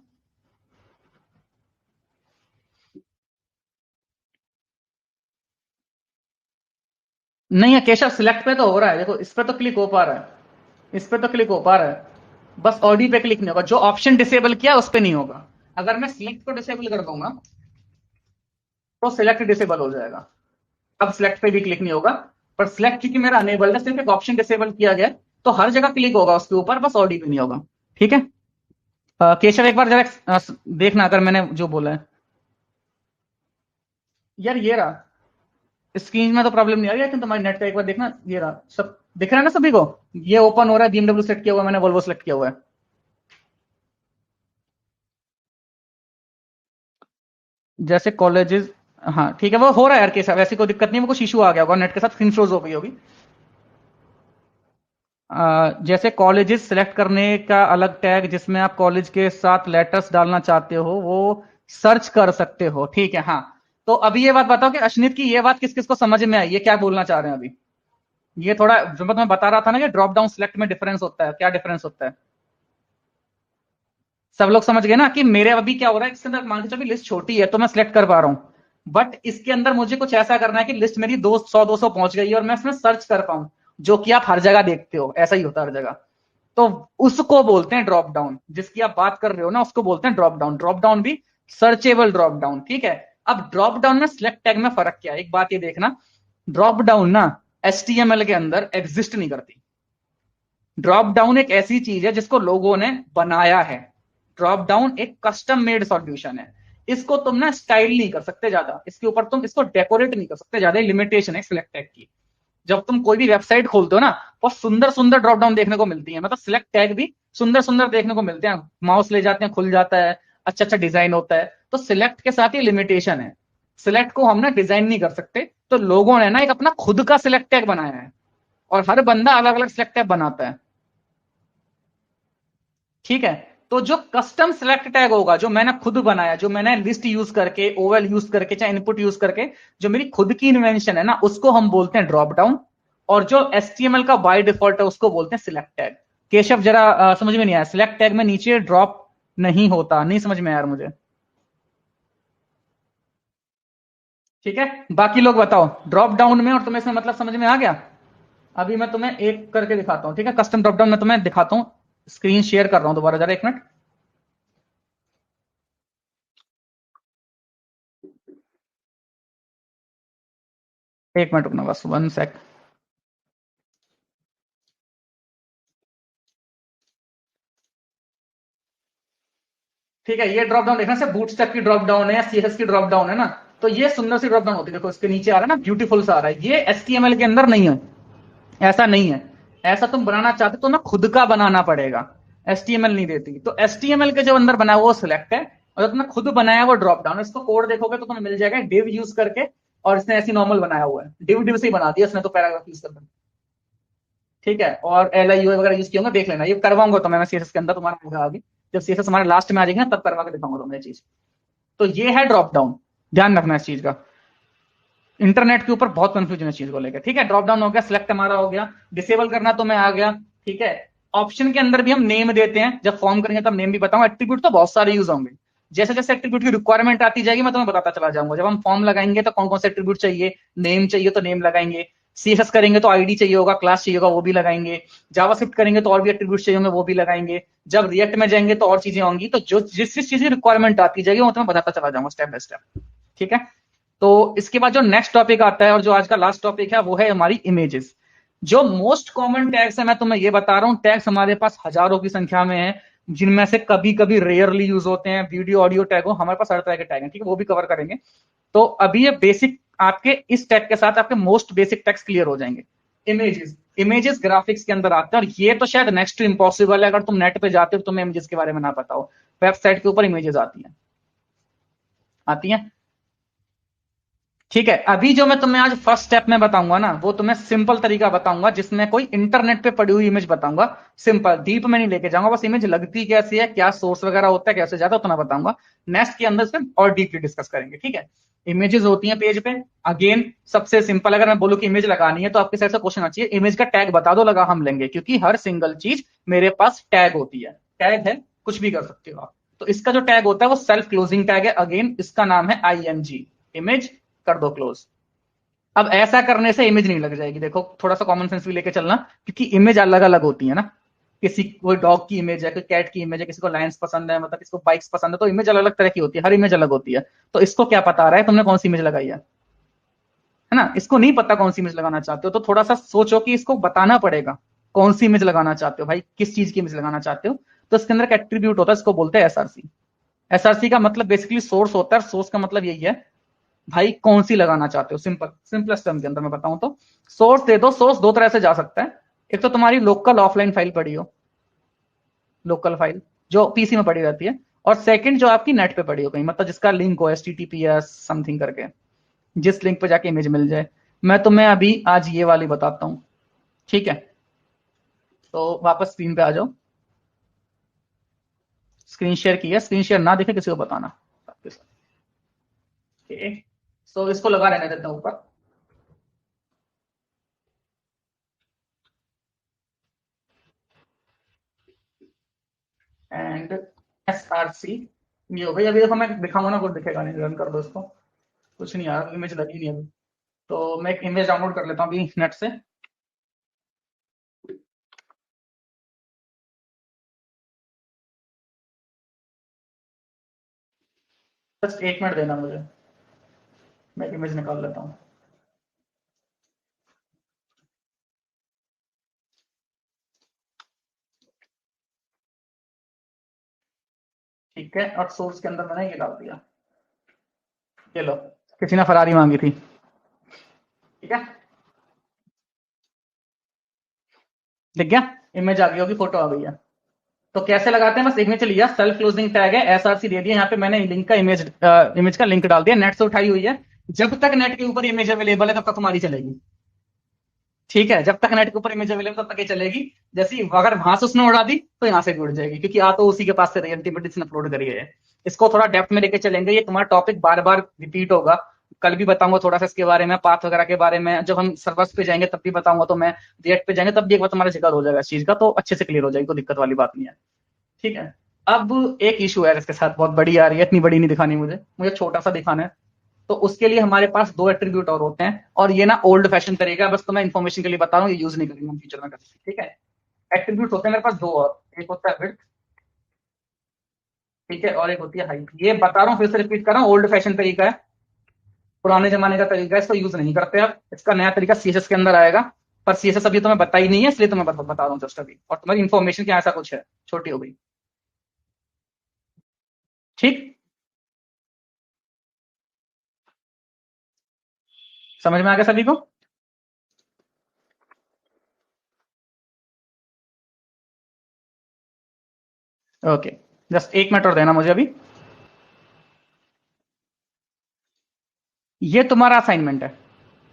नहीं है केशव, सिलेक्ट पे तो हो रहा है, देखो इस पे तो क्लिक हो पा रहा है, इस पे तो क्लिक हो पा रहा है, बस ऑडी पे क्लिक नहीं होगा। जो ऑप्शन डिसेबल किया उस पे नहीं होगा। अगर मैं सिलेक्ट को डिसेबल कर दूंगा तो सिलेक्ट डिसेबल हो जाएगा। अब सिलेक्ट पे भी क्लिक नहीं होगा, पर सिलेक्ट क्योंकि मेरा अनेबल्ड है, सिर्फ एक ऑप्शन डिसेबल किया गया, तो हर जगह क्लिक होगा उसके ऊपर, बस ऑडी पे नहीं होगा, ठीक है। केशव एक बार जरा देखना अगर मैंने जो बोला है। यार ये रहा, स्क्रीन में तो प्रॉब्लम नहीं आ रही, लेकिन तुम्हारी नेट का एक बार देखना। ये रहा, सब दिख रहा है ना सभी को? ये ओपन हो रहा है, बीएमडब्ल्यू सेलेक्ट किया हुआ है मैंने, वोल्वो सेलेक्ट किया हुआ है। जैसे कॉलेजेस, हाँ ठीक है, वो हो रहा है यार केशव, ऐसी कोई दिक्कत नहीं है, वो कुछ इशू आ गया होगा नेट के साथ, स्क्रीन फ्रोज हो गई होगी। जैसे कॉलेजेस सिलेक्ट करने का अलग टैग, जिसमें आप कॉलेज के साथ लेटर्स डालना चाहते हो, वो सर्च कर सकते हो, ठीक है। हाँ, तो अभी ये बात बताओ कि अश्नित की ये बात किस किस को समझ में आई, ये क्या बोलना चाह रहे हैं अभी? ये थोड़ा जो मैं तुम्हें बता रहा था ना कि ड्रॉप डाउन सिलेक्ट में डिफरेंस होता है, क्या डिफरेंस होता है? सब लोग समझ गए ना कि मेरे अभी क्या हो रहा है, इसके अंदर मान के चलो लिस्ट छोटी है तो मैं सिलेक्ट कर पा रहा हूं, बट इसके अंदर मुझे कुछ ऐसा करना है कि लिस्ट मेरी 200 पहुंच गई है और मैं इसमें सर्च कर पाऊं, जो कि आप हर जगह देखते हो, ऐसा ही होता है हर जगह। तो उसको बोलते हैं ड्रॉप डाउन, जिसकी आप बात कर रहे हो ना उसको बोलते हैं ड्रॉप डाउन। ड्रॉप डाउन भी सर्चेबल ड्रॉप डाउन, ठीक है। अब ड्रॉप डाउन में सिलेक्ट टैग में फर्क क्या है, एक बात ये देखना, ड्रॉप डाउन ना HTML के अंदर एग्जिस्ट नहीं करती। ड्रॉप डाउन एक ऐसी चीज है जिसको लोगों ने बनाया है। ड्रॉप डाउन एक कस्टम मेड सॉल्यूशन है, इसको तुम ना स्टाइल नहीं कर सकते ज्यादा, इसके ऊपर तुम इसको डेकोरेट नहीं कर सकते ज्यादा, लिमिटेशन है सिलेक्ट टैग की। जब तुम कोई भी वेबसाइट खोलते हो ना, बहुत सुंदर सुंदर ड्रॉप डाउन देखने को मिलती है, मतलब सिलेक्ट टैग भी सुंदर सुंदर देखने को मिलते हैं, माउस ले जाते हैं खुल जाता है, अच्छा अच्छा डिजाइन होता है। तो सिलेक्ट के साथ ये लिमिटेशन है, सिलेक्ट को हम ना डिजाइन नहीं कर सकते। तो लोगों ने ना एक अपना खुद का सिलेक्ट टैग बनाया है, और हर बंदा अलग अलग सिलेक्ट टैग बनाता है, ठीक है। तो जो कस्टम सिलेक्ट टैग होगा, जो मैंने खुद बनाया, जो मैंने लिस्ट यूज करके, ओवल यूज करके, चाहे इनपुट यूज करके, जो मेरी खुद की इन्वेंशन है ना, उसको हम बोलते हैं ड्रॉप डाउन। और जो HTML का बाय डिफॉल्ट है उसको बोलते हैं सिलेक्ट टैग। केशव जरा समझ में नहीं आया, सिलेक्ट टैग में नीचे ड्रॉप नहीं होता, नहीं समझ में आया यार मुझे, ठीक है। बाकी लोग बताओ ड्रॉप डाउन में और तुम्हें इसमें मतलब समझ में आ गया? अभी मैं तुम्हें एक करके दिखाता हूं, ठीक है। कस्टम ड्रॉप डाउन में तुम्हें दिखाता हूं, स्क्रीन शेयर कर रहा हूं दोबारा, जरा एक मिनट, एक मिनट रुकना बस, 1 सेक। ठीक है, ये ड्रॉप डाउन देखना, से बूटस्ट्रैप की ड्रॉप डाउन है या CSS की ड्रॉप डाउन है ना, तो ये सुंदर सी ड्रॉप डाउन होती है। देखो इसके नीचे आ रहा है ना, ब्यूटीफुल सा आ रहा है, ये HTML के अंदर नहीं है, ऐसा नहीं है। ऐसा तुम बनाना चाहते तो ना खुद का बनाना पड़ेगा, HTML नहीं देती। तो HTML के जो अंदर बना है वो सिलेक्ट है, और जो तुमने खुद बनाया वो ड्रॉप डाउन। इसको कोड देखोगे तो तुम्हें मिल जाएगा डिव यूज करके, और इसने ऐसी नॉर्मल बनाया हुआ है, डिव डिव से ही बना दिया इसने तो, पैराग्राफ यूज करके, ठीक है। और LIUI वगैरह यूज किया होगा, देख लेना, ये करवाऊंगा तो मैं CSS के अंदर तुम्हारा आगे, जब CSS हमारे लास्ट में आ जाएगी ना तब करवा के दिखाऊंगा तुम्हें चीज। तो ये है ड्रॉप डाउन। ध्यान रखना इस चीज का, इंटरनेट के ऊपर बहुत कंफ्यूजन है इस चीज को लेकर। ठीक है, ड्रॉप डाउन हो गया, सिलेक्ट हमारा हो गया, डिसेबल करना तो मैं आ गया। ठीक है, ऑप्शन के अंदर भी हम नेम देते हैं, जब फॉर्म करेंगे तब नेम भी बताऊंगा। एट्रीब्यूट तो बहुत सारे यूज होंगे, जैसे जैसे एट्रीब्यूट की रिक्वायरमेंट आती जाएगी मैं तुम्हें बताता चला जाऊंगा। जब हम फॉर्म लगाएंगे तो कौन कौन से एट्रीब्यूट चाहिए, नेम चाहिए तो नेम लगाएंगे, सीएसएस करेंगे तो आईडी चाहिए होगा, क्लास चाहिए होगा, वो भी लगाएंगे, जावास्क्रिप्ट करेंगे तो और भी एट्रीब्यूट चाहिए होंगे, वो भी लगाएंगे, जब रिएक्ट में जाएंगे तो और चीजें होंगी। तो जो जिस जिस चीज की रिक्वायरमेंट आती जाएगी वो तुम्हें बताता चला जाऊंगा स्टेप बाय स्टेप। ठीक है, तो इसके बाद जो नेक्स्ट टॉपिक आता है और जो आज का लास्ट टॉपिक है वो है हमारी इमेजेस। जो मोस्ट कॉमन टैग्स है मैं तुम्हें ये बता रहा हूं, टैग्स हमारे पास हजारों की संख्या में है, जिनमें से कभी कभी रेयरली यूज होते हैं, वीडियो ऑडियो टैग हो, हमारे पास हर तरह के टैग हैं। ठीक है, वो भी कवर करेंगे। तो अभी ये बेसिक आपके इस टैग के साथ आपके मोस्ट बेसिक टैग्स क्लियर हो जाएंगे। इमेजेस, इमेजेस ग्राफिक्स के अंदर आते हैं, और ये तो शायद नेक्स्ट टू इम्पॉसिबल है अगर तुम नेट पे जाते हो तुम्हें इमेजेस के बारे में ना पता हो। वेबसाइट के ऊपर इमेजेस आती हैं। ठीक है, अभी जो मैं तुम्हें आज फर्स्ट स्टेप में बताऊंगा ना, वो तुम्हें सिंपल तरीका बताऊंगा, जिसमें कोई इंटरनेट पे पड़ी हुई इमेज बताऊंगा। सिंपल, डीप में नहीं लेके जाऊंगा, बस इमेज लगती कैसी है, क्या सोर्स वगैरह होता है, कैसे जाता है उतना बताऊंगा। नेक्स्ट के अंदर से और डीपली डिस्कस करेंगे। ठीक है, इमेजेस होती हैं पेज पे। अगेन सबसे सिंपल, अगर मैं बोलूं कि इमेज लगानी है तो आपके साइड से क्वेश्चन आना चाहिए इमेज का टैग बता दो, लगा हम लेंगे, क्योंकि हर सिंगल चीज मेरे पास टैग होती है। टैग है, कुछ भी कर सकते हो आप। तो इसका जो टैग होता है वो सेल्फ क्लोजिंग टैग है। अगेन इसका नाम है ING, इमेज कर दो क्लोज। अब ऐसा करने से इमेज नहीं लग जाएगी, देखो थोड़ा सा कॉमन सेंस भी लेके चलना, क्योंकि इमेज अलग अलग होती है ना। किसी कोई डॉग की इमेज है, कोई कैट की इमेज है, किसी को लायंस पसंद है, मतलब किसी को बाइक्स पसंद है, तो इमेज अलग अलग तरह की होती है, हर इमेज अलग होती है। तो इसको क्या पता रहा है तुमने कौन सी इमेज लगाई है ना? इसको नहीं पता कौन सी इमेज लगाना चाहते हो, तो थोड़ा सा सोचो कि इसको बताना पड़ेगा कौन सी इमेज लगाना चाहते हो भाई, किस चीज की इमेज लगाना चाहते हो। तो इसके अंदर एक एट्रीब्यूट होता है, इसको बोलते हैं SRC। SRC का मतलब बेसिकली सोर्स होता है, सोर्स का मतलब यही है भाई कौन सी लगाना चाहते हो। सिंपल, सिंपलेस्ट टर्म के अंदर मैं बताऊं तो सोर्स दे दो। सोर्स दो तरह से जा सकता है, एक तो तुम्हारी लोकल ऑफलाइन फाइल पड़ी हो, लोकल फाइल जो पीसी में पड़ी रहती है, और सेकंड जो आपकी नेट पे पड़ी हो कहीं, मतलब जिसका लिंक हो HTTPS समथिंग करके, जिस लिंक पे जाके इमेज मिल जाए। मैं तुम्हें अभी आज ये वाली बताता हूं। ठीक है, तो वापस स्क्रीन पे आ जाओ। स्क्रीन शेयर की है, स्क्रीन शेयर ना दिखे किसी को बताना। ठीक, सो इसको लगा रहने देता हूं ऊपर। एंड SRC ये हो गई। अभी देखो मैं दिखाऊंगा ना, कुछ दिखेगा नहीं, रन कर दो इसको। कुछ नहीं आ रहा, इमेज लगी नहीं अभी। तो मैं एक इमेज डाउनलोड कर लेता हूँ अभी नेट से। बस 1 मिनट देना मुझे, मैं एक इमेज निकाल लेता हूँ। ठीक है, और सोर्स के अंदर मैंने ये डाल दिया। ये लो, किसी ने फरारी मांगी थी। ठीक है, दिख गया, इमेज आ गई होगी, फोटो आ गई है। तो कैसे लगाते हैं, बस इमेज लिया, सेल्फ क्लोजिंग टैग है, SRC दे दिया, यहाँ पे मैंने लिंक का इमेज का लिंक डाल दिया, नेट से उठाई हुई है। जब तक नेट के ऊपर इमेज अवेलेबल है तब तक तुम्हारी चलेगी। ठीक है, जब तक नेट के ऊपर इमेज अवेलेबल तब तक ये चलेगी। जैसे ही अगर वहां से उसने उड़ा दी तो यहाँ से भी उड़ जाएगी, क्योंकि आ तो उसी के पास से रही, अल्टीमेटली इसने अपलोड करी है। इसको थोड़ा डेप्थ में लेके चलेंगे, ये तुम्हारा टॉपिक बार बार रिपीट होगा। कल भी बताऊंगा थोड़ा सा इसके बारे में, पाथ वगैरह के बारे में, जब हम सर्वर्स पे जाएंगे तब भी बताऊंगा, तो मैं रिएक्ट पे जाएंगे तब भी एक बार तुम्हारा जिक्र हो जाएगा इस चीज का, तो अच्छे से क्लियर हो जाएगी, कोई दिक्कत वाली बात नहीं है। ठीक है, अब एक इशू है इसके साथ, बहुत बड़ी आ रही है, इतनी बड़ी नहीं दिखानी मुझे, मुझे छोटा सा दिखाना है। तो उसके लिए हमारे पास दो एट्रीब्यूट और होते हैं, और ये ना ओल्ड फैशन तरीका है, बस तो मैं इन्फॉर्मेशन के लिए बता रहा हूँ, ये यूज नहीं करेंगे हम फ्यूचर में कभी। ठीक है, एट्रीब्यूट होते हैं मेरे पास दो और, एक होता है विड्थ, ठीक है, और एक होती है हाइट। ये बता रहा हूँ, फिर से रिपीट कर रहा हूँ, ओल्ड फैशन तरीका है, पुराने जमाने का तरीका है, इसको यूज नहीं करते आप। इसका नया तरीका CSS के अंदर आएगा, पर CSS अभी तुम्हें बता ही नहीं है, इसलिए तुम्हें बता रहा हूँ जस्ट अभी, और तुम्हारी इन्फॉर्मेशन क्या ऐसा कुछ है, छोटी हो गई। ठीक, समझ में आ गया सभी को? ओके, जस्ट 1 मिनट और देना मुझे अभी। ये तुम्हारा असाइनमेंट है।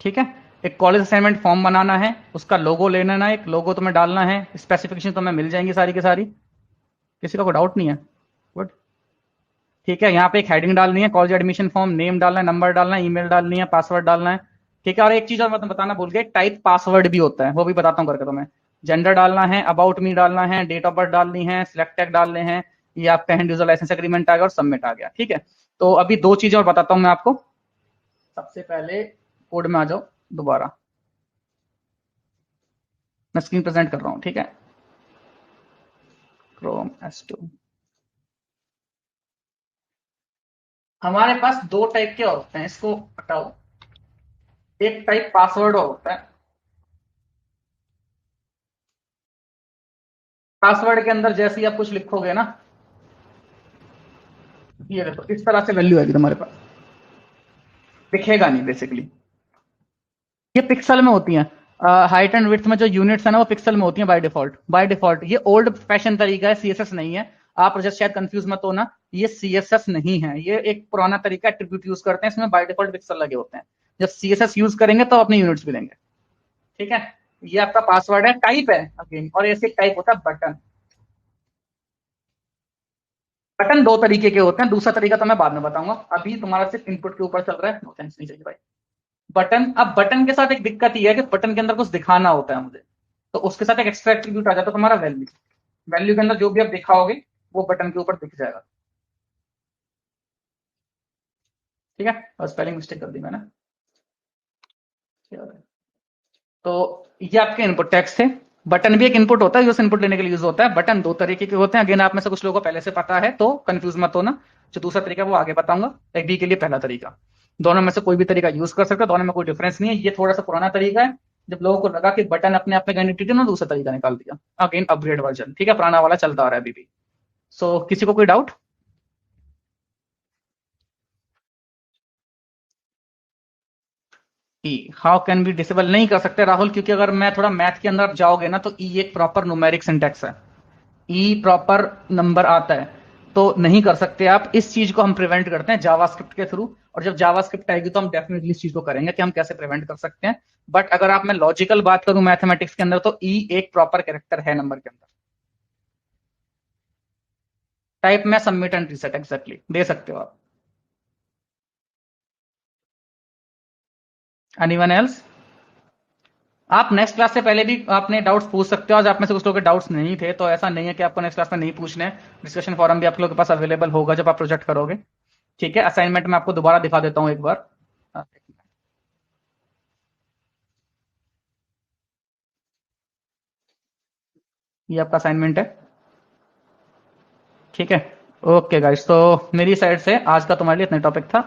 ठीक है, एक कॉलेज असाइनमेंट फॉर्म बनाना है, उसका लोगो लेना है, एक लोगो तुम्हें डालना है, स्पेसिफिकेशन तुम्हें मिल जाएंगी सारी की सारी। किसी का कोई डाउट नहीं है? गुड। ठीक है, यहाँ पे एक हेडिंग डालनी है, कॉलेज एडमिशन फॉर्म, नेम डालना है, नंबर डालना है, ईमेल डालनी है, पासवर्ड डालना है। ठीक है, और एक चीज और मैं बताना भूल गया, टाइप पासवर्ड भी होता है, वो भी बताता हूँ करके तुम्हें। जेंडर डालना है, अबाउट मी डालना है, डेट ऑफ बर्थ डालनी है, सिलेक्ट टैग डालने हैं, ये आपका एंड यूजर लाइसेंस एग्रीमेंट आ गया और सबमिट आ गया। ठीक है, तो अभी दो चीजें और बताता हूँ मैं आपको। सबसे पहले कोड में आ जाओ दोबारा, मैं स्क्रीन प्रेजेंट कर रहा हूँ। ठीक है, क्रोम S2। हमारे पास दो टाइप के और होते हैं, इसको हटाओ। एक टाइप पासवर्ड और होता है। पासवर्ड के अंदर जैसे ही आप कुछ लिखोगे ना, ये देखो इस तरह से वैल्यू आएगी तुम्हारे पास, दिखेगा नहीं बेसिकली। ये पिक्सल में होती हैं। हाइट एंड विड्थ में जो यूनिट्स है ना, वो पिक्सल में होती हैं बाय डिफॉल्ट। बाय डिफॉल्ट ये ओल्ड फैशन तरीका है, सीएसएस नहीं है। आप जस्ट शायद कंफ्यूज मत हो ना, ये सीएसएस नहीं है, ये एक पुराना तरीका एट्रीब्यूट यूज करते हैं, इसमें बाय डिफॉल्ट पिक्सल लगे होते हैं। जब सीएसएस यूज करेंगे तो अपने यूनिट्स भी देंगे। ठीक है, ये आपका पासवर्ड है, टाइप है अगेन, और ऐसे टाइप होता है बटन। बटन दो तरीके के होते हैं, दूसरा तरीका तो मैं बाद में बताऊंगा, अभी तुम्हारा सिर्फ इनपुट के ऊपर चल रहा है। नो थैंक्स नहीं चाहिए भाई। बटन, अब बटन के साथ एक दिक्कत ये है कि बटन के अंदर कुछ दिखाना होता है मुझे, तो उसके साथ एक एक्स्ट्रा एट्रीब्यूट आ जाता है तुम्हारा वैल्यू। वैल्यू के अंदर जो भी आप दिखाओगे वो बटन के ऊपर दिख जाएगा। ठीक है, और स्पेलिंग मिस्टेक कर दी मैंने। तो ये आपके इनपुट टैग्स थे। बटन भी एक इनपुट होता है, जो इनपुट लेने के लिए यूज होता है। बटन दो तरीके के होते हैं, अगेन आप में से कुछ लोगों को पहले से पता है तो कंफ्यूज मत होना। जो दूसरा तरीका है वो आगे बताऊंगा, एक डी के लिए पहला तरीका। दोनों में से कोई भी तरीका यूज कर सकते हो, दोनों में कोई डिफरेंस नहीं है। ये थोड़ा सा पुराना तरीका है, जब लोगों को लगा कि बटन अपने आप में आइडेंटिटी ना, दूसरा तरीका निकाल दिया। Again upgrade version. ठीक है, पुराना वाला चलता आ रहा है अभी भी। सो किसी को कोई doubt? E how can be disable नहीं कर सकते राहुल, क्योंकि अगर मैं थोड़ा मैथ के अंदर जाओगे ना, तो ई एक प्रॉपर न्यूमेरिक सिंटेक्स है। ई प्रॉपर नंबर आता है, तो नहीं कर सकते आप। इस चीज को हम प्रिवेंट करते हैं जावास्क्रिप्ट के थ्रू, और जब जावास्क्रिप्ट आएगी तो हम डेफिनेटली इस चीज को करेंगे कि हम कैसे प्रिवेंट कर सकते हैं। बट अगर आप मैं लॉजिकल बात करूं मैथमेटिक्स के अंदर, तो ई एक प्रॉपर कैरेक्टर है नंबर के अंदर। टाइप में submit and reset exactly they सकते हो आप। Anyone else? आप नेक्स्ट क्लास से पहले भी अपने डाउट्स पूछ सकते हो। आज आप में से कुछ लोगों के डाउट्स नहीं थे, तो ऐसा नहीं है कि आपको नेक्स्ट क्लास में नहीं पूछने। डिस्कशन फॉरम भी आप लोगों के पास अवेलेबल होगा जब आप प्रोजेक्ट करोगे। ठीक है, असाइनमेंट मैं आपको दोबारा दिखा देता हूँ एक बार। ये आपका असाइनमेंट है। ठीक है, ओके गाइस, तो मेरी साइड से आज का तुम्हारे लिए इतना टॉपिक था।